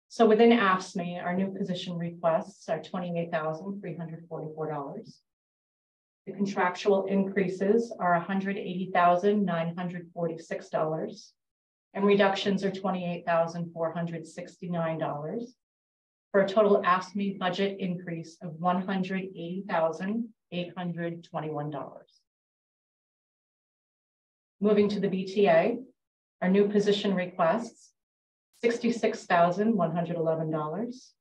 So within AFSCME, our new position requests are $28,344. The contractual increases are $180,946, and reductions are $28,469 for a total AFSCME budget increase of $180,821. Moving to the BTA, our new position requests $66,111.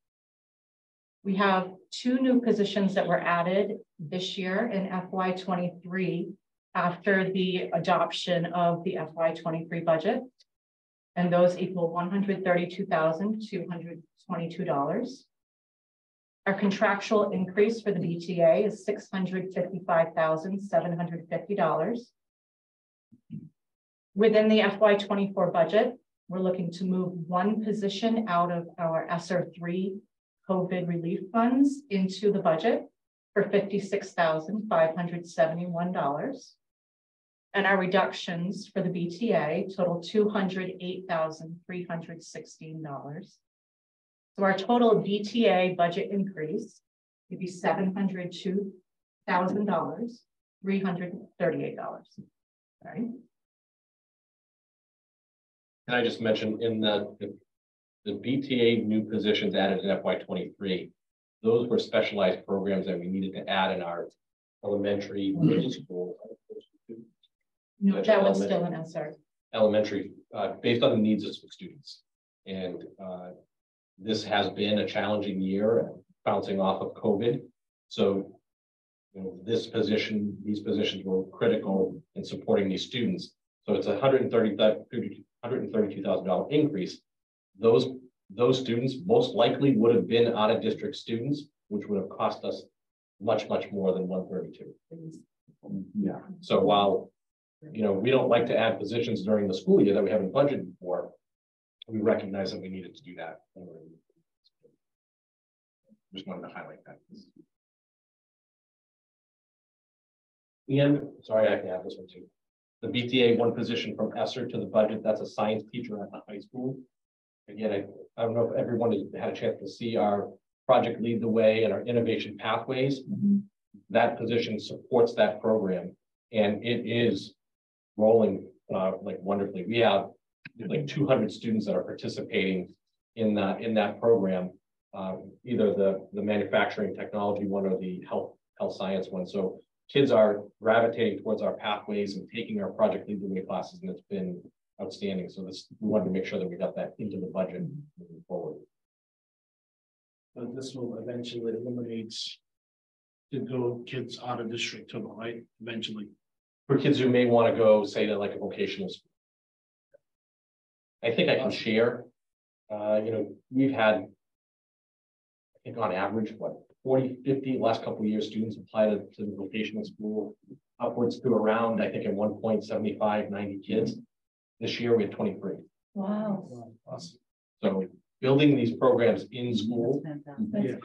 We have 2 new positions that were added this year in FY23 after the adoption of the FY23 budget. And those equal $132,222. Our contractual increase for the BTA is $655,750. Within the FY24 budget, we're looking to move 1 position out of our ESSER 3 COVID relief funds into the budget for $56,571. And our reductions for the BTA total $208,316. So our total BTA budget increase would be $702,338. Right. Can I just mention in the BTA new positions added in FY23, those were specialized programs that we needed to add in our elementary middle school. No, that was still an answer. Elementary, based on the needs of students. And this has been a challenging year, bouncing off of COVID. So, you know, these positions were critical in supporting these students. So it's a $132,000 increase. Those students most likely would have been out of district students, which would have cost us much more than 132. Yeah. So while, you know, we don't like to add positions during the school year that we haven't budgeted for, we recognize that we needed to do that. Just wanted to highlight that. And sorry, I can have this one too. The BTA 1 position from ESSER to the budget, that's a science teacher at the high school. Again, I don't know if everyone has had a chance to see our Project Lead the Way and our innovation pathways, that position supports that program. And it is rolling like wonderfully. We have like 200 students that are participating in that program, either the manufacturing technology one or the health science one. So kids are gravitating towards our pathways and taking our Project Lead the Way classes, and it's been outstanding. So we wanted to make sure that we got that into the budget moving forward. But this will eventually eliminate to go kids out of district too, right? Eventually. For kids who may want to go, say, to like a vocational school. I think I can share, we've had, I think on average, 40, 50 last couple of years, students apply to the vocational school upwards to around, I think at one point, 75, 90 kids. This year we had 23. Wow. Awesome. So building these programs in school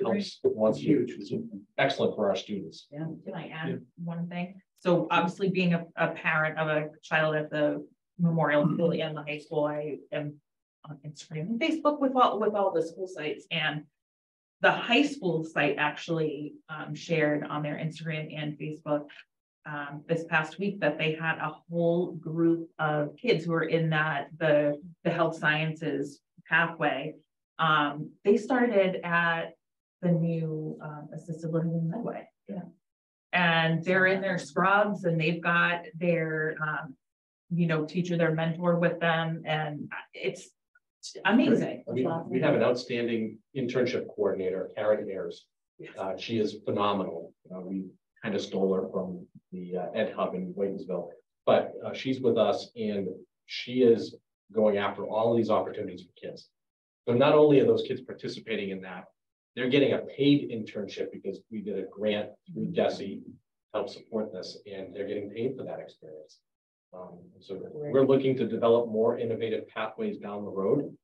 helps once Huge. It's excellent for our students. Yeah. Can I add one thing? So obviously being a parent of a child at the Memorial School and the high school, I am on Instagram and Facebook with all the school sites, and the high school site actually shared on their Instagram and Facebook this past week that they had a whole group of kids who are in the health sciences pathway. They started at the new assisted living in Medway. Yeah. And they're in their scrubs and they've got their, teacher, their mentor with them. And it's amazing. We have an outstanding internship coordinator, Karen Ayers. She is phenomenal. We kind of stole her from the Ed Hub in Whitensville, but she's with us and she is going after all of these opportunities for kids. So not only are those kids participating in that, they're getting a paid internship because we did a grant through DESE to help support this, and they're getting paid for that experience. So we're looking to develop more innovative pathways down the road,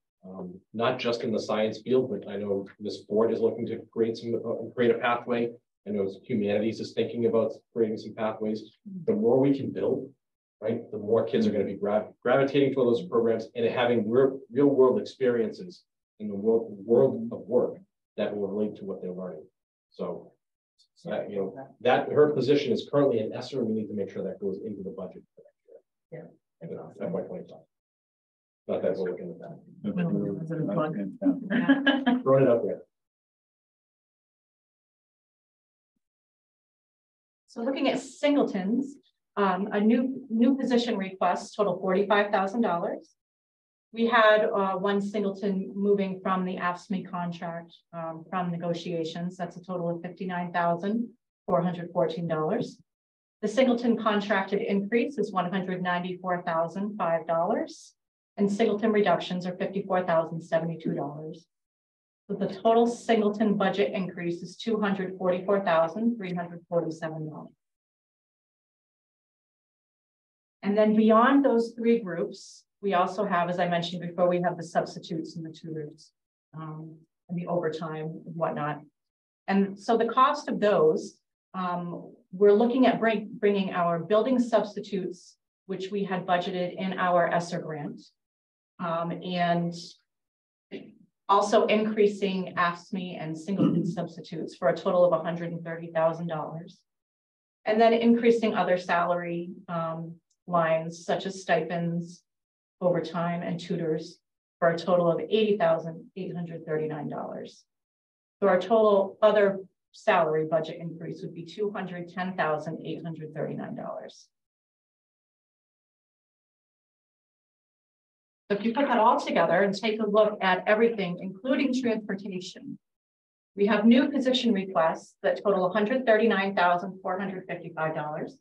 not just in the science field, but I know this board is looking to create a pathway. I know humanities is thinking about creating some pathways. The more we can build, right, the more kids are going to be gravitating toward those programs and having real world experiences in the world of work that will relate to what they're learning. So, that her position is currently an ESSER, and we need to make sure that goes into the budget for next year. Yeah, FY25. Not that we're looking at that. Throwing it up there. So looking at singletons, a new position request total $45,000. We had one singleton moving from the AFSCME contract from negotiations. That's a total of $59,414. The singleton contracted increase is $194,005, and singleton reductions are $54,072. So the total singleton budget increase is $244,347. And then beyond those three groups, we also have, as I mentioned before, we have the substitutes and the tutors and the overtime and whatnot. And so the cost of those, we're looking at bringing our building substitutes, which we had budgeted in our ESSER grant, and also increasing AFSCME and singleton substitutes for a total of $130,000. And then increasing other salary lines such as stipends, overtime, and tutors for a total of $80,839. So our total other salary budget increase would be $210,839. So if you put that all together and take a look at everything, including transportation, we have new position requests that total $139,455.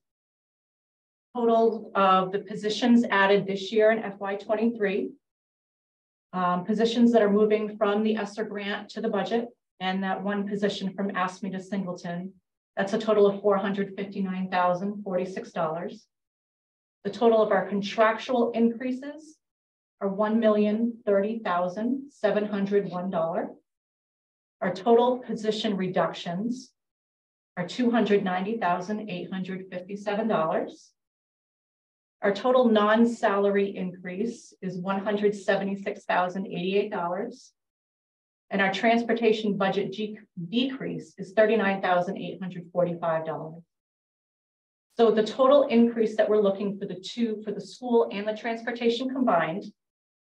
Total of the positions added this year in FY23. Positions that are moving from the ESSER grant to the budget, and that one position from AFSCME to singleton. That's a total of $459,046. The total of our contractual increases are $1,030,701. Our total position reductions are $290,857. Our total non-salary increase is $176,088. And our transportation budget decrease is $39,845. So the total increase that we're looking for the school and the transportation combined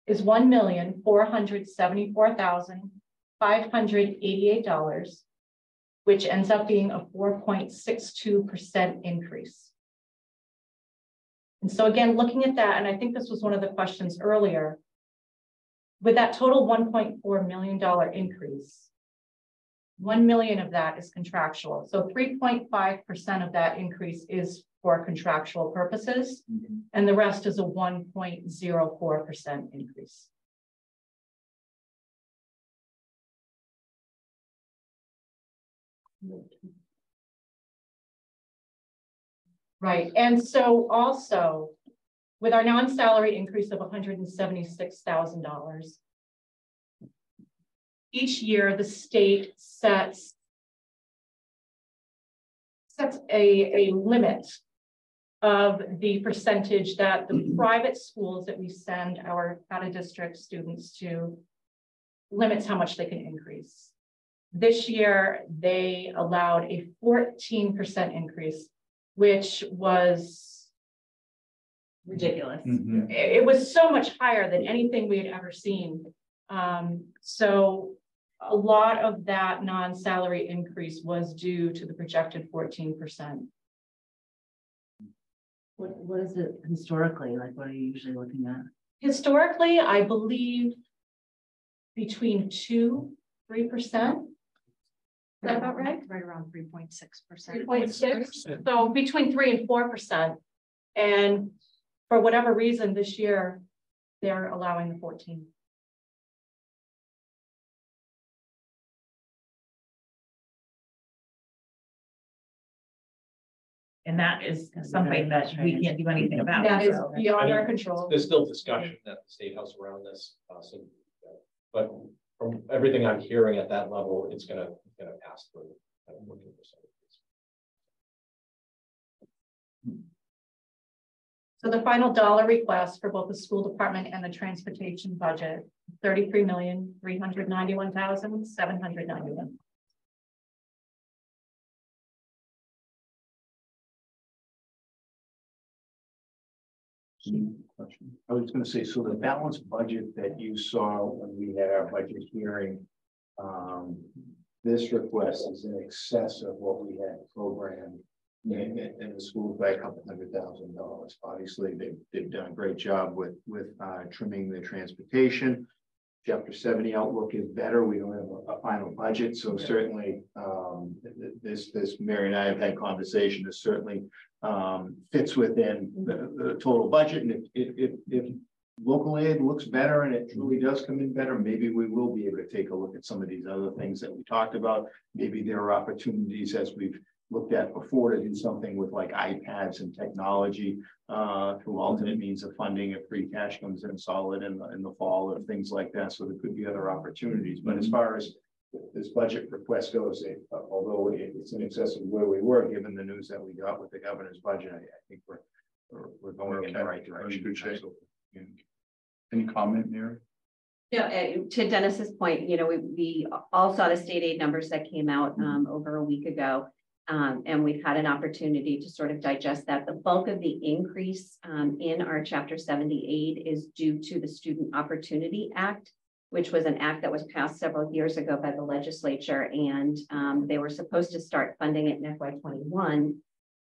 is $1,474,588, which ends up being a 4.62% increase. And so again, looking at that, and I think this was one of the questions earlier, with that total $1.4 million increase, 1 million of that is contractual. So 3.5% of that increase is for contractual purposes, and the rest is a 1.04% increase. Right, and so also with our non-salary increase of $176,000, each year the state sets a limit of the percentage that the private schools that we send our out-of-district students to limits how much they can increase. This year, they allowed a 14% increase, which was ridiculous. It was so much higher than anything we had ever seen. So a lot of that non-salary increase was due to the projected 14%. What is it historically? Like, what are you usually looking at? Historically, I believe between 2-3%. Is that about right? Right around 3.6%. 3.6. So between 3 and 4%. And for whatever reason this year, they're allowing the 14. And that is something that we can't do anything about. That is beyond our control. There's still discussion at the State House around this, but from everything I'm hearing at that level, it's gonna pass through. So the final dollar request for both the school department and the transportation budget, $33,391,791. Question. I was going to say, so the balanced budget that you saw when we had our budget hearing, this request is in excess of what we had programmed in the schools by a couple $100,000. Obviously, they've done a great job with trimming the transportation. Chapter 70 outlook is better. We don't have a final budget, so certainly this Mary and I have had conversation. This certainly fits within the total budget, and if local aid looks better and it truly does come in better, maybe we will be able to take a look at some of these other things that we talked about. Maybe there are opportunities, as we've looked at before, to do something with like iPads and technology through alternate means of funding if free cash comes in solid in the fall or things like that. So there could be other opportunities. But as far as this budget request goes, although it's in excess of where we were, given the news that we got with the governor's budget, I think we're going in the right direction. Good shape. Any comment, Mary? Yeah, to Dennis's point, you know, we all saw the state aid numbers that came out over a week ago. And we've had an opportunity to sort of digest that. The bulk of the increase in our Chapter 70 aid is due to the Student Opportunity Act, which was an act that was passed several years ago by the legislature, and they were supposed to start funding it in FY21.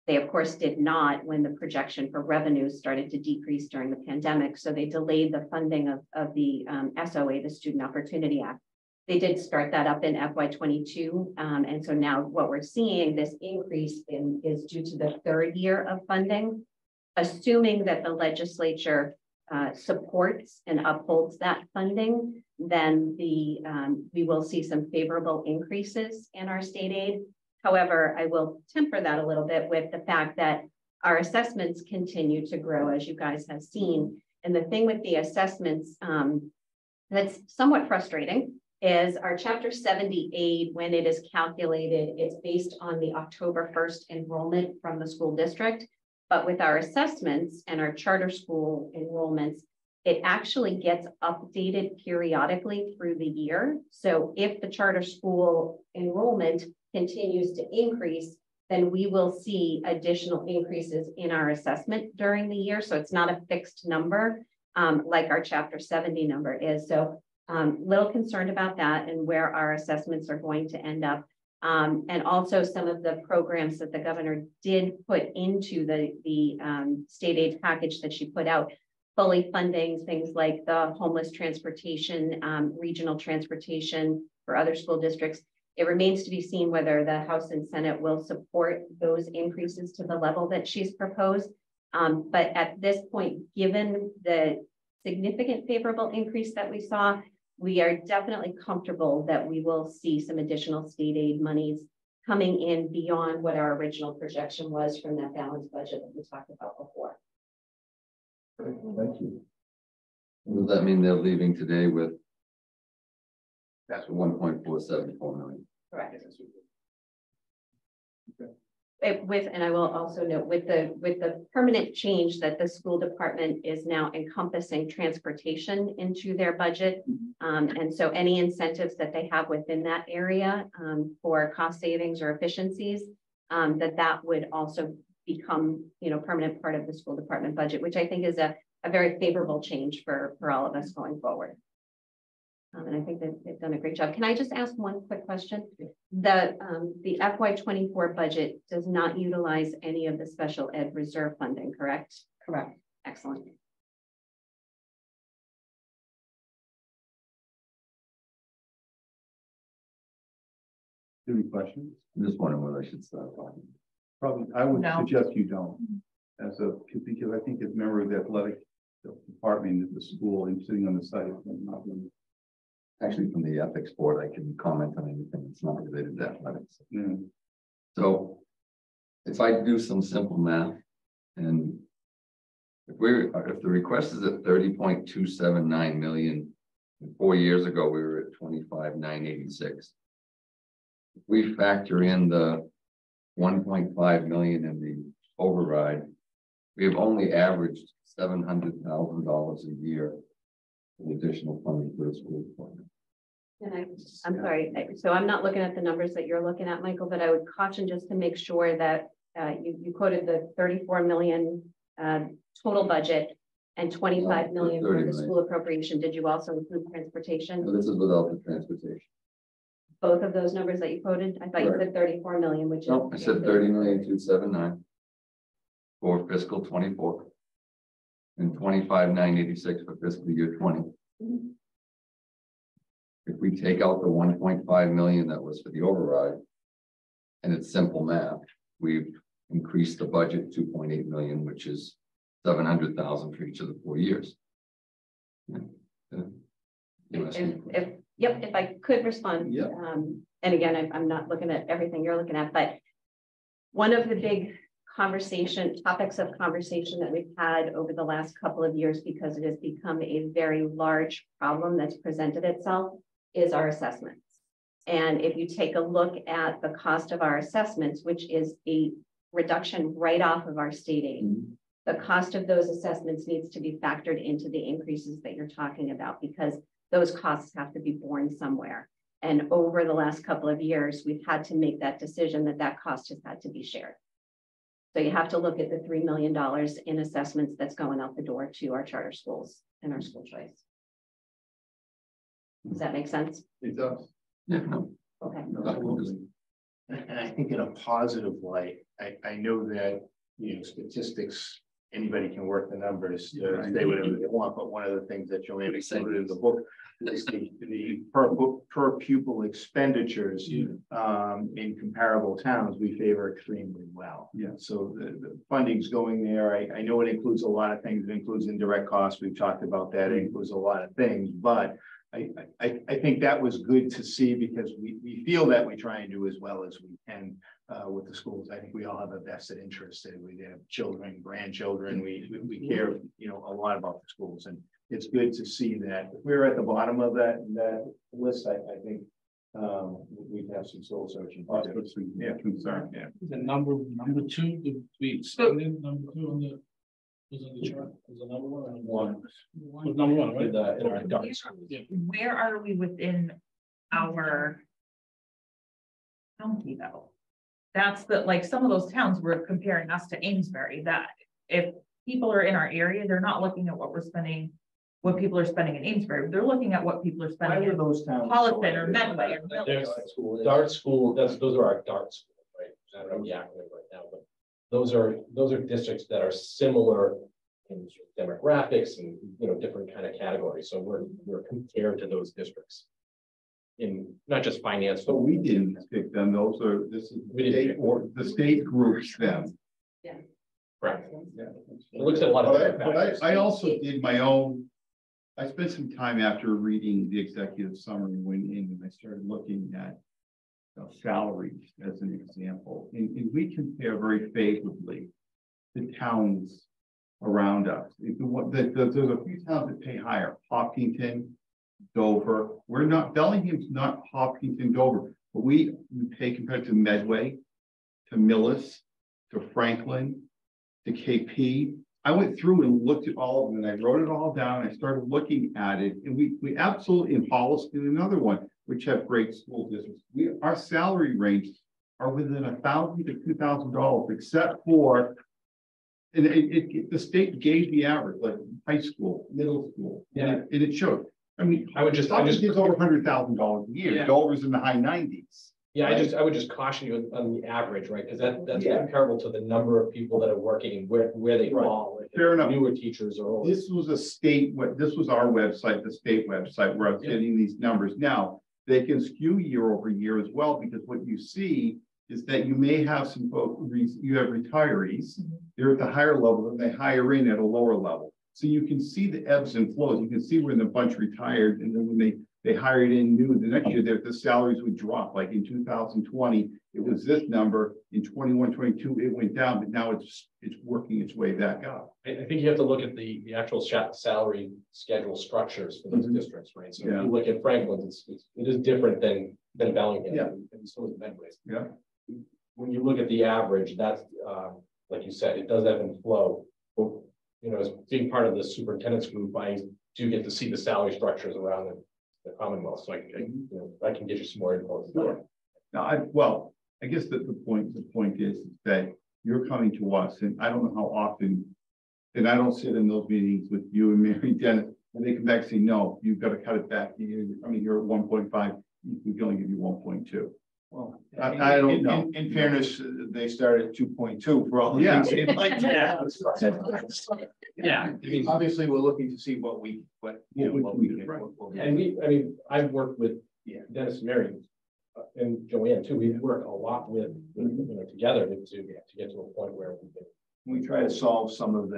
They, of course, did not when the projection for revenues started to decrease during the pandemic. So they delayed the funding of the SOA, the Student Opportunity Act. They did start that up in FY22. And so now what we're seeing, this increase is due to the third year of funding, assuming that the legislature supports and upholds that funding, then we will see some favorable increases in our state aid. However, I will temper that a little bit with the fact that our assessments continue to grow, as you guys have seen. And the thing with the assessments that's somewhat frustrating is our Chapter 70 aid, when it is calculated, it's based on the October 1st enrollment from the school district. But with our assessments and our charter school enrollments, It actually gets updated periodically through the year. So if the charter school enrollment continues to increase, then we will see additional increases in our assessment during the year. So it's not a fixed number like our Chapter 70 number is. So little concerned about that and where our assessments are going to end up. And also some of the programs that the governor did put into the state aid package that she put out, fully funding things like the homeless transportation, regional transportation for other school districts. It remains to be seen whether the House and Senate will support those increases to the level that she's proposed. But at this point, given the significant favorable increase that we saw, we are definitely comfortable that we will see some additional state aid monies coming in beyond what our original projection was from that balanced budget that we talked about before. Thank you. Does that mean they're leaving today with that's 1.474 million? Correct. And I will also note with the permanent change that the school department is now encompassing transportation into their budget. And so any incentives that they have within that area for cost savings or efficiencies, that would also become, permanent part of the school department budget, which I think is a very favorable change for all of us going forward. And I think that they've done a great job. Can I just ask one quick question? The FY24 budget does not utilize any of the special ed reserve funding, correct? Correct. Excellent. Any questions? I'm just wondering whether I should start talking. Probably, I would No. suggest you don't. Because I think as a member of the athletic department at the school and sitting on the side of them. Actually, from the ethics board, I can comment on anything that's not related to athletics. Yeah. So if I do some simple math and if the request is at 30.279 million, 4 years ago, we were at 25,986. If we factor in the 1.5 million in the override, we have only averaged $700,000 a year in additional funding for the school department. And I'm sorry, so I'm not looking at the numbers that you're looking at, Michael, but I would caution just to make sure that you quoted the 34 million total budget and 25 million for the school appropriation. Did you also include transportation? No, this is without the transportation. Both of those numbers that you quoted? I thought you said 34 million, which no, I said 30,279 for fiscal 24 and 25,986 for fiscal year 20. Mm-hmm. If we take out the 1.5 million that was for the override, and it's simple math, we've increased the budget 2.8 million, which is 700,000 for each of the 4 years. If I could respond, yeah. And again, I'm not looking at everything you're looking at, but one of the big topics of conversation that we've had over the last couple of years, because it has become a very large problem that's presented itself, is our assessments. And if you take a look at the cost of our assessments, which is a reduction right off of our state aid, the cost of those assessments needs to be factored into the increases that you're talking about, because those costs have to be borne somewhere. And over the last couple of years, we've had to make that decision that cost has had to be shared. So you have to look at the $3 million in assessments that's going out the door to our charter schools and our school choice. Does that make sense? It does. Yeah, no. Okay. Absolutely. And I think in a positive light, I know that, statistics, anybody can work the numbers to say whatever they want, but one of the things that Joanne included in the book is the per pupil expenditures in comparable towns, we favor extremely well. Yeah. So the funding's going there. I know it includes a lot of things. It includes indirect costs. We've talked about that. It includes a lot of things, but I think that was good to see, because we feel that we try and do as well as we can with the schools. I think we all have a vested interest in. We have children, grandchildren. We care, a lot about the schools, and it's good to see that. If we're at the bottom of that list, I think we'd have some soul searching. Yeah, concern. Yeah. The number two, we expanded number two on the Was it the chart? Was the number one? One. Number one, right? In our dark. Where are we within our county though? That's the, like, some of those towns were comparing us to Amesbury, that if people are in our area, they're not looking at what we're spending, what people are spending in Amesbury, they're looking at what people are Why spending were in those towns? Holliston or Medway or Milton. There's Dart School, those are our Dart schools, right? I don't know the acronym right now, but those are districts that are similar in demographics and, you know, different kind of categories. So we're compared to those districts in not just finance, So but we didn't pick them. This is We didn't state pick or the state groups them. correct. Yeah. It looks at a lot of different But factors. I also did my own. I spent some time after reading the executive summary went in and I started looking at salaries as an example. And we compare very favorably the towns around us. There's a few towns that pay higher, Hopkinton, Dover. We're not, Bellingham's not Hopkinton, Dover, but we pay compared to Medway, to Millis, to Franklin, to KP. I went through and looked at all of them and I wrote it all down. I started looking at it and we absolutely, in Holliston, another one, which have great school districts. Our salary ranges are within $1,000 to $2,000, except for, and the state gave the average, like high school, middle school, and it showed. I mean, I just gives over $100,000 a year. Yeah. Dover's in the high 90s. Yeah, I would just caution you on the average, right? Because that's comparable to the number of people that are working and where they Right. fall. Fair enough. Newer teachers are older. This was this was our website, the state website, where I was getting these numbers. Now, they can skew year over year as well, because what you see is that you may have some folks, you have retirees, they're at the higher level, and they hire in at a lower level. So you can see the ebbs and flows. You can see when the bunch retired, and then when they hired in new, the next year the salaries would drop. Like in 2020, it was this number. In 21-22, it went down, but now it's working its way back up. I think you have to look at the actual salary schedule structures for those districts, right? So if you look at Franklin, it is different than Bellingham, and so is Medway. Yeah. When you look at the average, that's like you said, it does ebb and flow. But, you know, as being part of the superintendent's group, I do get to see the salary structures around the Commonwealth, so I can get you some more info. Now, I guess that the point is that you're coming to us, and I don't know how often, and I don't sit in those meetings with you and Mary Dennis, and they come back and say, no, you've got to cut it back. You're coming here at 1.5, we can only give you 1.2. Well, I don't know. In fairness, they started at 2.2 for all the things they like to have. Yeah, I mean, Obviously, we're looking to see what we can. and I've worked with Dennis and Mary and Joanne too. We work a lot with together to get to a point where we try to solve some of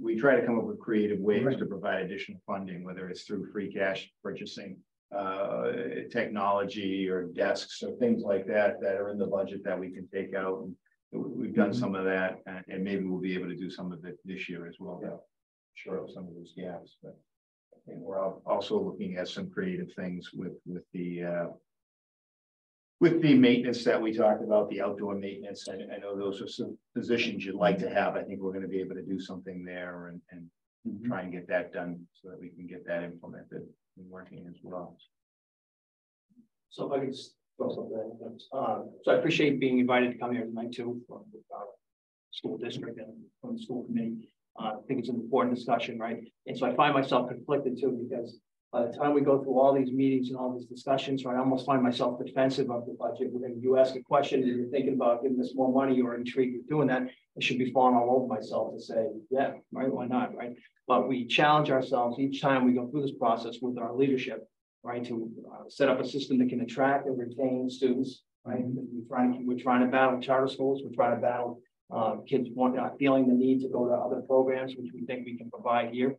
we try to come up with creative ways to provide additional funding, whether it's through free cash purchasing, technology or desks or things like that are in the budget that we can take out. And we've done some of that, and maybe we'll be able to do some of it this year as well. Sure, some of those gaps, but I think we're also looking at some creative things with the maintenance that we talked about, the outdoor maintenance. I know those are some positions you'd like to have. I think we're going to be able to do something there and try and get that done so that we can get that implemented and working as well. So if I could just throw something in. So I appreciate being invited to come here tonight too, from the school district and from the school committee. I think it's an important discussion, right? And so I find myself conflicted too, because by the time we go through all these meetings and all these discussions, right, I almost find myself defensive of the budget. When you ask a question and you're thinking about giving us more money or intrigued with doing that, I should be falling all over myself to say, yeah, right, why not, right? But we challenge ourselves each time we go through this process with our leadership, right, to set up a system that can attract and retain students, right? We're trying to battle charter schools. We're trying to battle kids feeling the need to go to other programs, which we think we can provide here,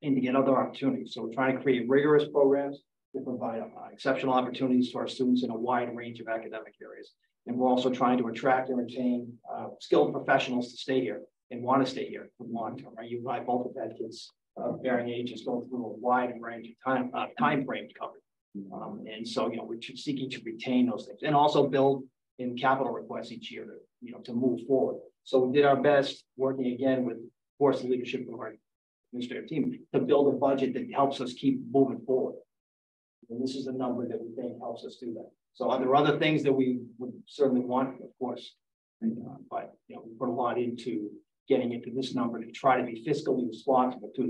and to get other opportunities. So we're trying to create rigorous programs to provide exceptional opportunities to our students in a wide range of academic areas. And we're also trying to attract and retain skilled professionals to stay here and want to stay here for the long term, right? You and I both have had kids varying ages going through a wide range of time frames covered. And so, we're seeking to retain those things and also build in capital requests each year to move forward. So we did our best working again with course, the leadership of our administrative team, to build a budget that helps us keep moving forward. And this is a number that we think helps us do that. So are there other things that we would certainly want? Of course. But we put a lot into getting into this number to try to be fiscally responsible too.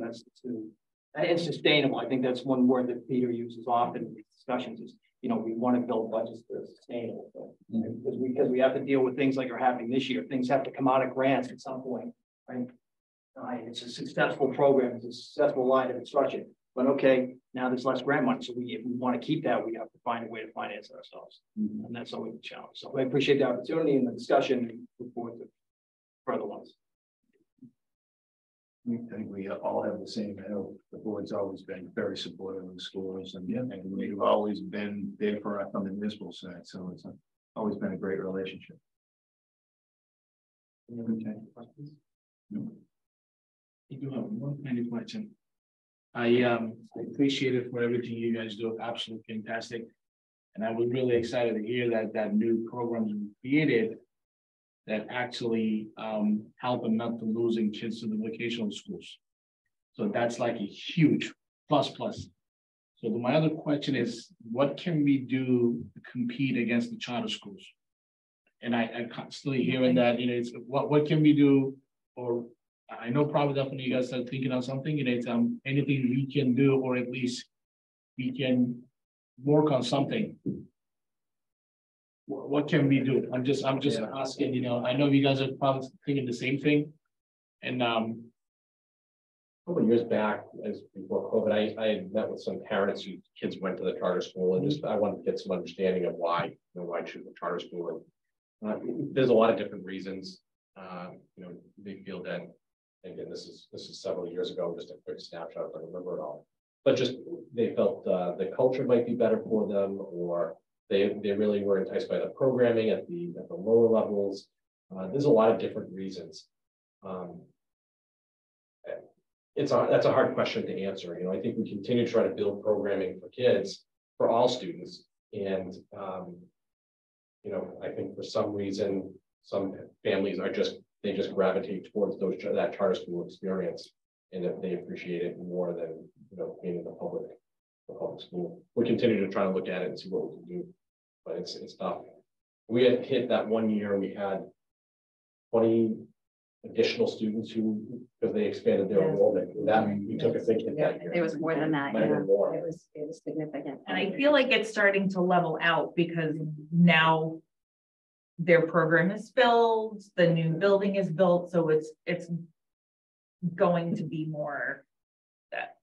And sustainable. I think that's one word that Peter uses often in these discussions is, we want to build budgets that are sustainable. Because we have to deal with things like are happening this year. Things have to come out of grants at some point, right? It's a successful program, it's a successful line of instruction. But okay, now there's less grant money. So if we want to keep that, we have to find a way to finance it ourselves. And that's always a challenge. So I appreciate the opportunity and the discussion and look forward to further ones. I think we all have the same. I know the board's always been very supportive of the schools and we've always been there for us on the municipal side. So it's always been a great relationship. Okay. No. I do have one kind of question. I appreciate it for everything you guys do. Absolutely fantastic. And I was really excited to hear that new programs were created that actually help them not to losing kids to the vocational schools. So that's like a huge plus. So my other question is, what can we do to compete against the charter schools? And I constantly hearing that, it's what can we do? Or I know probably definitely you guys are thinking of something, it's anything we can do, or at least we can work on something. What can we do? I'm just asking, I know you guys are probably thinking the same thing. And a couple of years back, as before COVID, I had met with some parents whose kids went to the charter school, and I wanted to get some understanding of why choose a charter school. And there's a lot of different reasons. They feel that, again, this is several years ago, just a quick snapshot, if I remember it all. But just they felt the culture might be better for them, or they really were enticed by the programming at the lower levels. There's a lot of different reasons. That's a hard question to answer. I think we continue to try to build programming for kids, for all students, and I think for some reason, some families they just gravitate towards that charter school experience, and that they appreciate it more than being in the public school. We continue to try to look at it and see what we can do, but it's tough. We had hit that one year. We had 20 additional students because they expanded their enrollment. That we took a big hit that year. There was more than that. Yeah. More. It was significant. And I feel like it's starting to level out because now their program is filled, the new building is built, so it's going to be more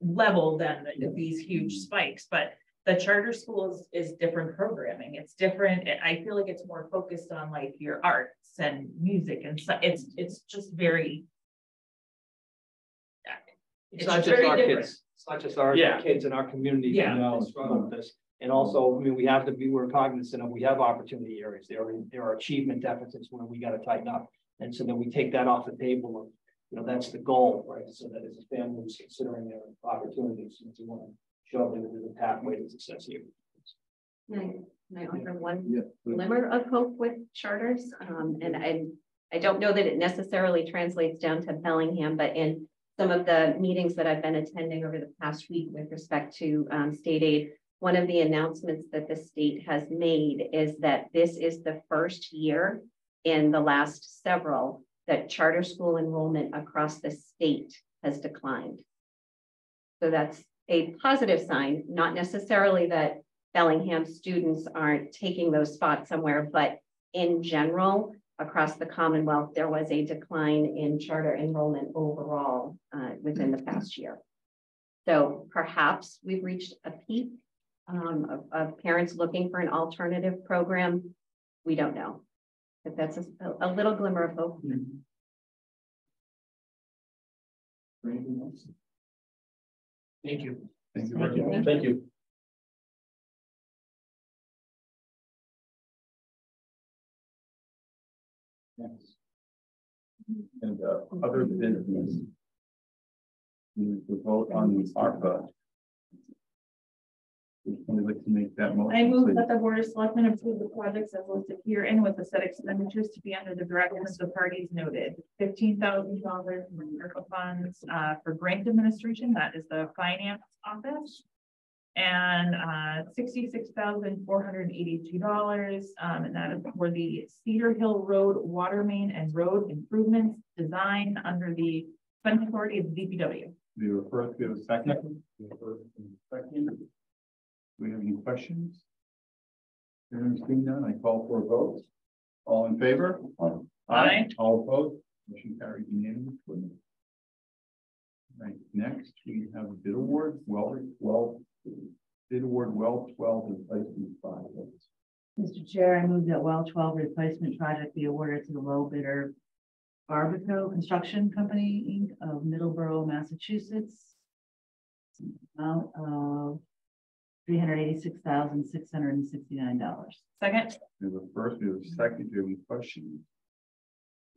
level than these huge spikes. But the charter school is different programming. It's different. I feel like it's more focused on like your arts and music and so it's just very. It's not just our kids. It's not just our kids in our community that struggle with this. And also, we're cognizant of, we have opportunity areas. There are achievement deficits where we got to tighten up. And so then we take that off the table of, that's the goal, right? So that as a family is considering their opportunities, and we want to show them that there's a pathway to success here. Can I offer one glimmer of hope with charters? And I don't know that it necessarily translates down to Bellingham, but in some of the meetings that I've been attending over the past week with respect to state aid, one of the announcements that the state has made is that this is the first year in the last several that charter school enrollment across the state has declined. So that's a positive sign, not necessarily that Bellingham students aren't taking those spots somewhere, but in general, across the Commonwealth, there was a decline in charter enrollment overall within the past year. So perhaps we've reached a peak of parents looking for an alternative program. We don't know, but that's a little glimmer of hope. Anything else? Thank you. Thank you. Thank you. Yes. And other business, we vote on the ARPA Would like to make that motion? I move please? that the Board of Selectmen approve the projects as listed herein with the said expenditures to be under the direction of the parties noted. $15,000 from ARPA funds for grant administration, that is the finance office. And $66,482, and that is for the Cedar Hill Road water main and road improvements design under the funding authority of the DPW. We have a first, we have a second. Second. Do we have any questions? Hearing seen none, I call for a vote. All in favor? Aye. All opposed? Motion carries unanimously. Right, next we have a bid award, bid award well 12 replacement project. Mr. Chair, I move that well 12 replacement project be awarded to the low bidder Barbico Construction Company, Inc. of Middleborough, Massachusetts. Amount of $386,669. Second. We have a first, we have a second, do you have any questions?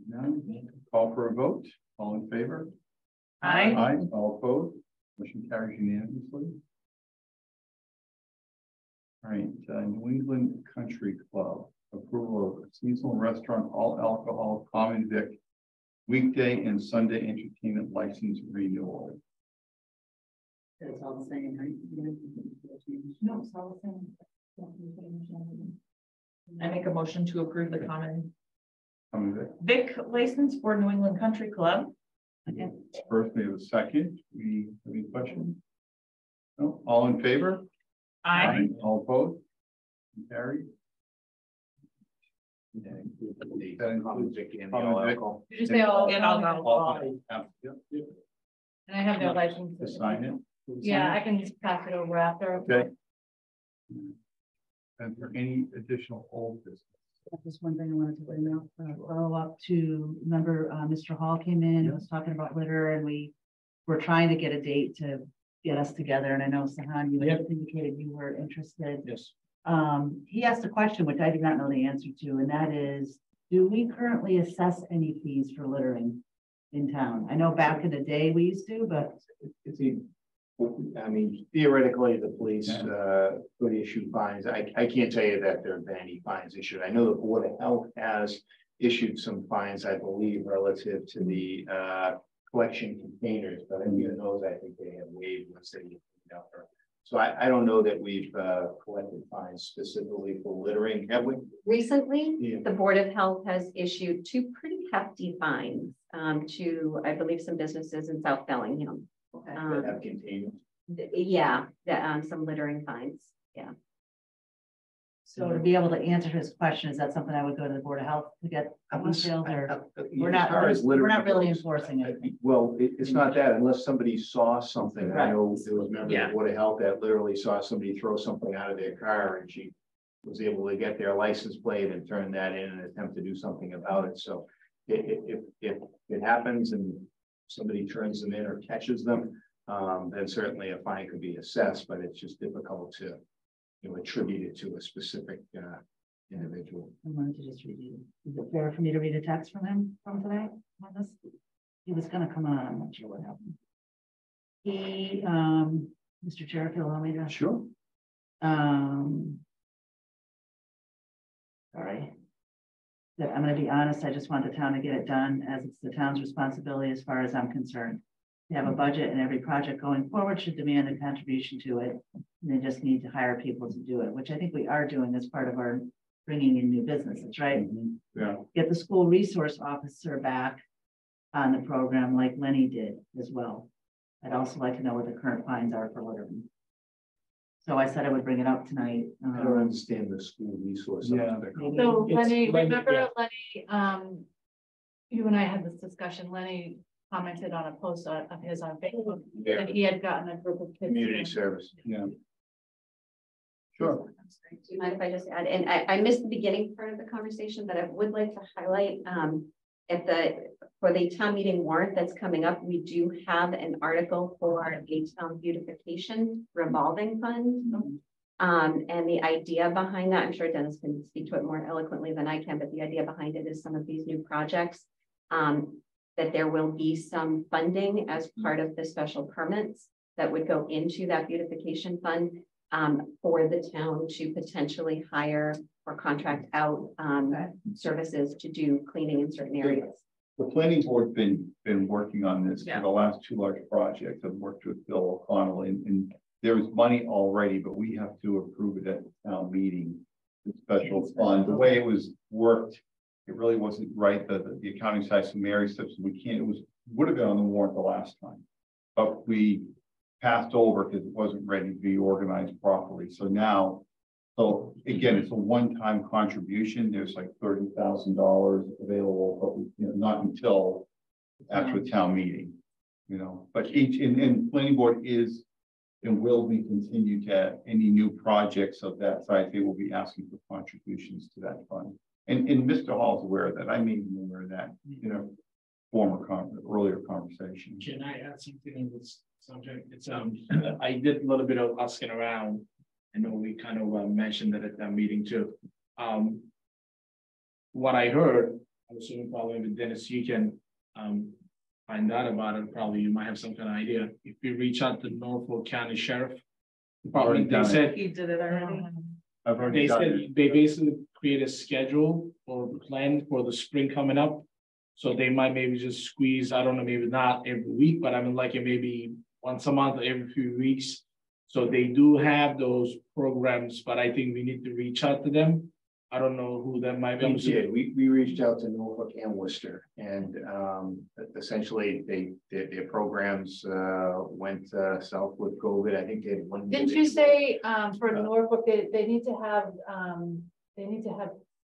None, call for a vote, all in favor? Aye. Aye, all opposed, motion carries unanimously. All right, New England Country Club, approval of seasonal restaurant, all alcohol, common vic, weekday and Sunday entertainment license renewal. It's all the same, right? No, it's all the same. I make a motion to approve the common vic license for New England Country Club. Okay. First, we have a second. We have any questions? No, all in favor? Aye. All opposed? Carried. That includes Vic and the all Common vic. alcohol. Did you say all? And all alcohol. Yep. And I have their license. To sign it. Yeah, I can just pass it over after. Okay. And for any additional old business. That's one thing I wanted to bring up, follow up to, remember, Mr. Hall came in and was talking about litter, and we were trying to get a date to get us together, and I know Sahan, you had indicated you were interested. Yes. He asked a question which I did not know the answer to, and that is, do we currently assess any fees for littering in town? I know back in the day we used to, but I mean, theoretically, the police could issue fines. I can't tell you that there have been any fines issued. I know the Board of Health has issued some fines, I believe, relative to the collection containers, but even those, I think they have waived once they get out there. So I don't know that we've collected fines specifically for littering, have we? Recently, the Board of Health has issued 2 pretty hefty fines to, I believe, some businesses in South Bellingham. That have containers. Yeah, some littering fines. Yeah. so to be able to answer his question, is that something I would go to the Board of Health to get details, or we're not really enforcing it? Well, it's not that unless somebody saw something. I know there was a member of the Board of Health that literally saw somebody throw something out of their car, and she was able to get their license plate and turn that in and attempt to do something about it. So if it happens and somebody turns them in or catches them, then certainly a fine could be assessed, but it's just difficult to attribute it to a specific individual. I wanted to just read you. Is it fair for me to read a text from him from today on this? He was gonna come on, I'm not sure what happened. He, Mr. Chair, if you'll allow me to. Sure. Sorry. That I'm gonna be honest, I just want the town to get it done, as it's the town's responsibility as far as I'm concerned. They have a budget, and every project going forward should demand a contribution to it. And they just need to hire people to do it, which I think we are doing as part of our bringing in new businesses, right? Yeah. Get the school resource officer back on the program like Lenny did as well. I'd also like to know what the current fines are for littering. So I said I would bring it up tonight. I don't understand the school resource. Aspect. So Lenny, remember Lenny, you and I had this discussion, Lenny commented on a post of his on Facebook that he had gotten a group of kids. Community service. Yeah. Sure. Do you mind if I just add, and I missed the beginning part of the conversation, but I would like to highlight for the town meeting warrant that's coming up, we do have an article for a town beautification revolving fund. And the idea behind that, I'm sure Dennis can speak to it more eloquently than I can, but the idea behind it is some of these new projects, that there will be some funding as part of the special permits that would go into that beautification fund. for the town to potentially hire or contract out services to do cleaning in certain areas. The planning board's been working on this Yeah. for the last two large projects. I've worked with Bill O'Connell and there was money already, but we have to approve it at the town meeting. The special fund, the way it was worked, it really wasn't right. The accounting side, so Mary said, so we can't, would have been on the warrant the last time. But we passed over because it wasn't ready to be organized properly. So now, so again, it's a one-time contribution. There's like $30,000 available, but not until after the town meeting, but each and planning board is and will be continued to any new projects of that size. They will be asking for contributions to that fund. And Mr. Hall's aware of that. I made him aware of that, earlier conversation. Can I add something in this subject? It's I did a little bit of asking around. I know we kind of mentioned that at that meeting too. What I heard, I'm assuming probably with Dennis, you can find out about it. Probably you might have some kind of idea. If you reach out to Norfolk County Sheriff Department, they said You did it already. I've already they done said it. they basically create a schedule or plan for the spring coming up. So they might maybe just squeeze, I don't know, maybe not every week, but I mean like it maybe once a month or every few weeks. So they do have those programs, but I think we need to reach out to them. I don't know who that might be. We did. We reached out to Norfolk and Worcester, and essentially their programs went south with COVID. I think they had one. Didn't you say for Norfolk they need to have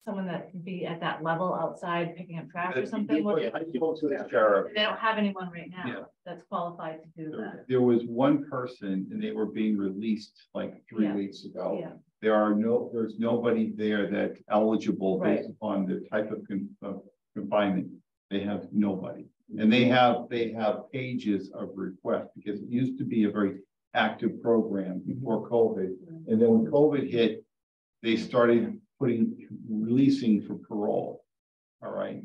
someone that can be at that level outside picking up trash or something? I spoke to the sheriff. They don't have anyone right now Yeah. that's qualified to do that. There was one person and they were being released like 3 Yeah. weeks ago. Yeah. There's nobody there that's eligible Right. based upon the type of confinement. They have nobody. And they have pages of requests because it used to be a very active program before COVID. And then when COVID hit, they started releasing for parole. All right.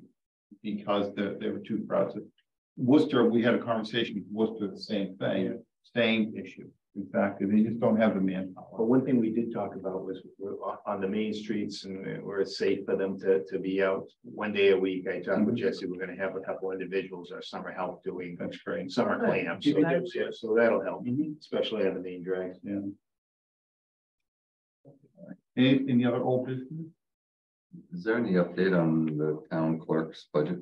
Because they were too crowded. Worcester, we had a conversation with Worcester, the same thing, same issue. In fact, they just don't have the manpower. But one thing we did talk about was on the main streets and where it's safe for them to be out one day a week. I talked with Jesse, we're gonna have a couple individuals, our summer help doing That's great. summer cleanup. So that'll help, especially on the main drag. Yeah. Any other old business? Is there any update on the town clerk's budget?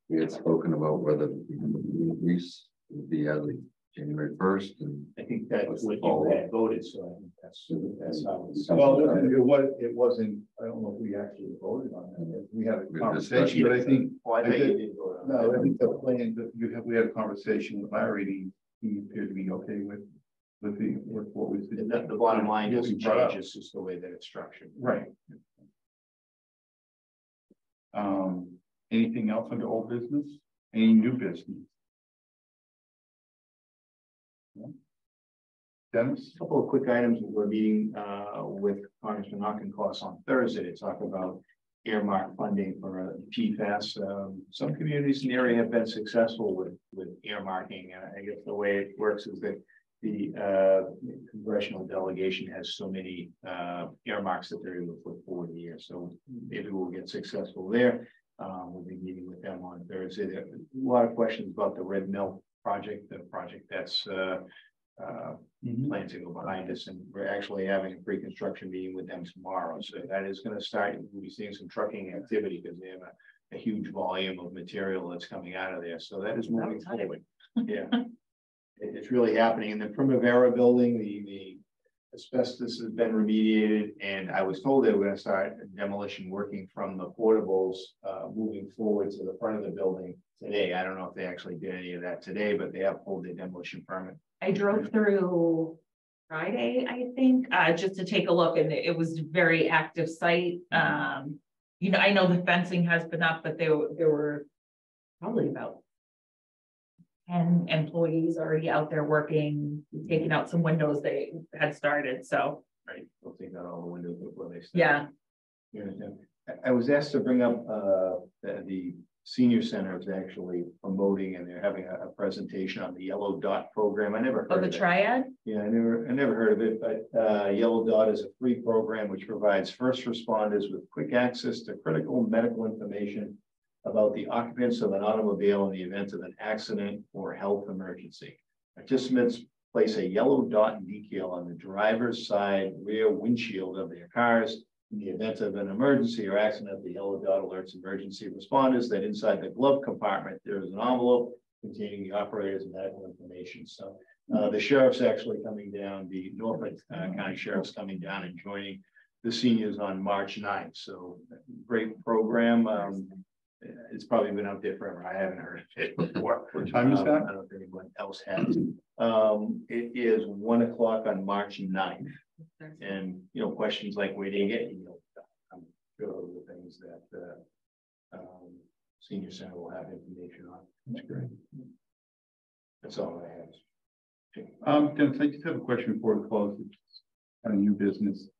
We had spoken about whether the increase would be as of January 1st, and I think that's what you had voted, so I think that's how it's. Well, it wasn't, I don't know if we actually voted on that. We had a conversation, but I think. Oh, I think you did vote on that. No, I think the plan that we had a conversation with Larry, he appeared to be okay with what was. The bottom line doesn't change, it's just the way that it's structured. Right. Anything else under old business? Any new business? No? Dennis? A couple of quick items. We're meeting with Congressman Auchincloss on Thursday to talk about earmark funding for PFAS. Some communities in the area have been successful with earmarking. I guess the way it works is that the congressional delegation has so many earmarks that they're able to put forward a year. So maybe we'll get successful there. We'll be meeting with them on Thursday. There are a lot of questions about the Red Mill project, the project that's planned to go behind us. And we're actually having a pre-construction meeting with them tomorrow. So that is going to start. We'll be seeing some trucking activity because they have a huge volume of material that's coming out of there. So that is moving forward. Yeah. It's really happening. In the Primavera building, the asbestos has been remediated, and I was told they were going to start demolition working from the portables moving forward to the front of the building today. I don't know if they actually did any of that today, but they have pulled their demolition permit. I drove through Friday, I think, just to take a look, and it was a very active site. I know the fencing has been up, but there were probably about 10 employees already out there working, taking out some windows they had started. So Right, they'll take out all the windows before they start. yeah. I was asked to bring up the Senior Center is actually promoting, and they're having a presentation on the Yellow Dot program. I never heard Oh, of the it. triad? Yeah, I never heard of it, but Yellow Dot is a free program which provides first responders with quick access to critical medical information about the occupants of an automobile in the event of an accident or health emergency. Participants place a yellow dot decal on the driver's side rear windshield of their cars. In the event of an emergency or accident, the yellow dot alerts emergency responders that inside the glove compartment, there is an envelope containing the operator's medical information. So the sheriff's actually coming down, the Norfolk County Sheriff's coming down and joining the seniors on March 9th. So great program. It's probably been out there forever. I haven't heard of it before. What time is that? I don't know if anyone else has. It is 1 o'clock on March 9th. And, you know, questions like where do you get, you know, I'm sure the things that Senior Center will have information on. That's great. That's all I have. Dennis, I just have a question before we close. It's kind of new business.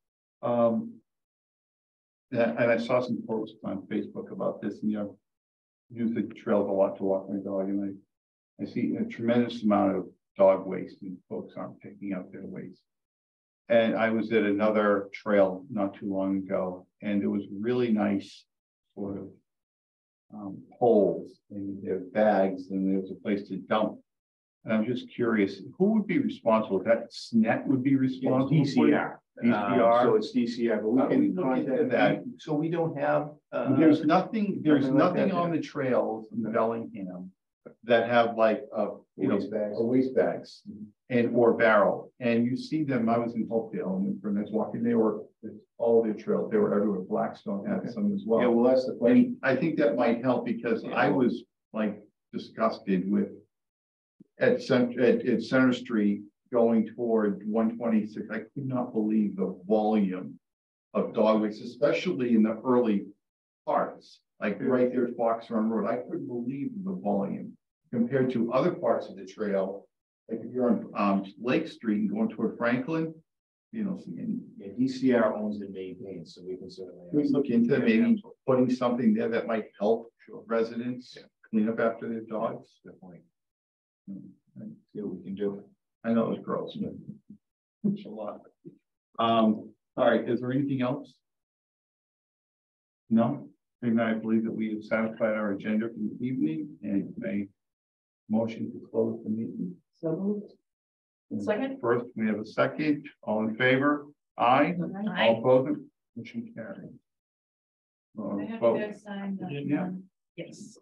Yeah, and I saw some posts on Facebook about this, and use the trails a lot to walk my dog, and I see a tremendous amount of dog waste, and folks aren't picking up their waste. And I was at another trail not too long ago, and there was really nice sort of holes in their bags, and there was a place to dump. And I'm just curious, who would be responsible? That SNET would be responsible? DCR. DCR. So it's DCR, but we can contact that. So we don't have. There's nothing like that on the trails in Bellingham that have like waste bags and or barrel. And you see them. I was in Hopedale and when I was walking, they were all their trails. They were everywhere. Blackstone had some as well. Yeah, well, that's the question. And I think that might help because I was like disgusted with at Center Street going toward 126. I could not believe the volume of dog waste, especially in the early parts, like right there at Fox Run Road. I couldn't believe the volume compared to other parts of the trail. Like if you're on Lake Street and going toward Franklin, you know, DCR owns and maintains, so we can certainly look into maybe putting something there that might help residents clean up after their dogs. Definitely. See what we can do. I know it was gross, but it's a lot. All right, is there anything else? No, I believe that we have satisfied our agenda for the evening and a motion to close the meeting. So moved. Second. First, we have a second. All in favor? Aye. Aye. All opposed? Motion carried. I have to go sign the. Yeah. Yes.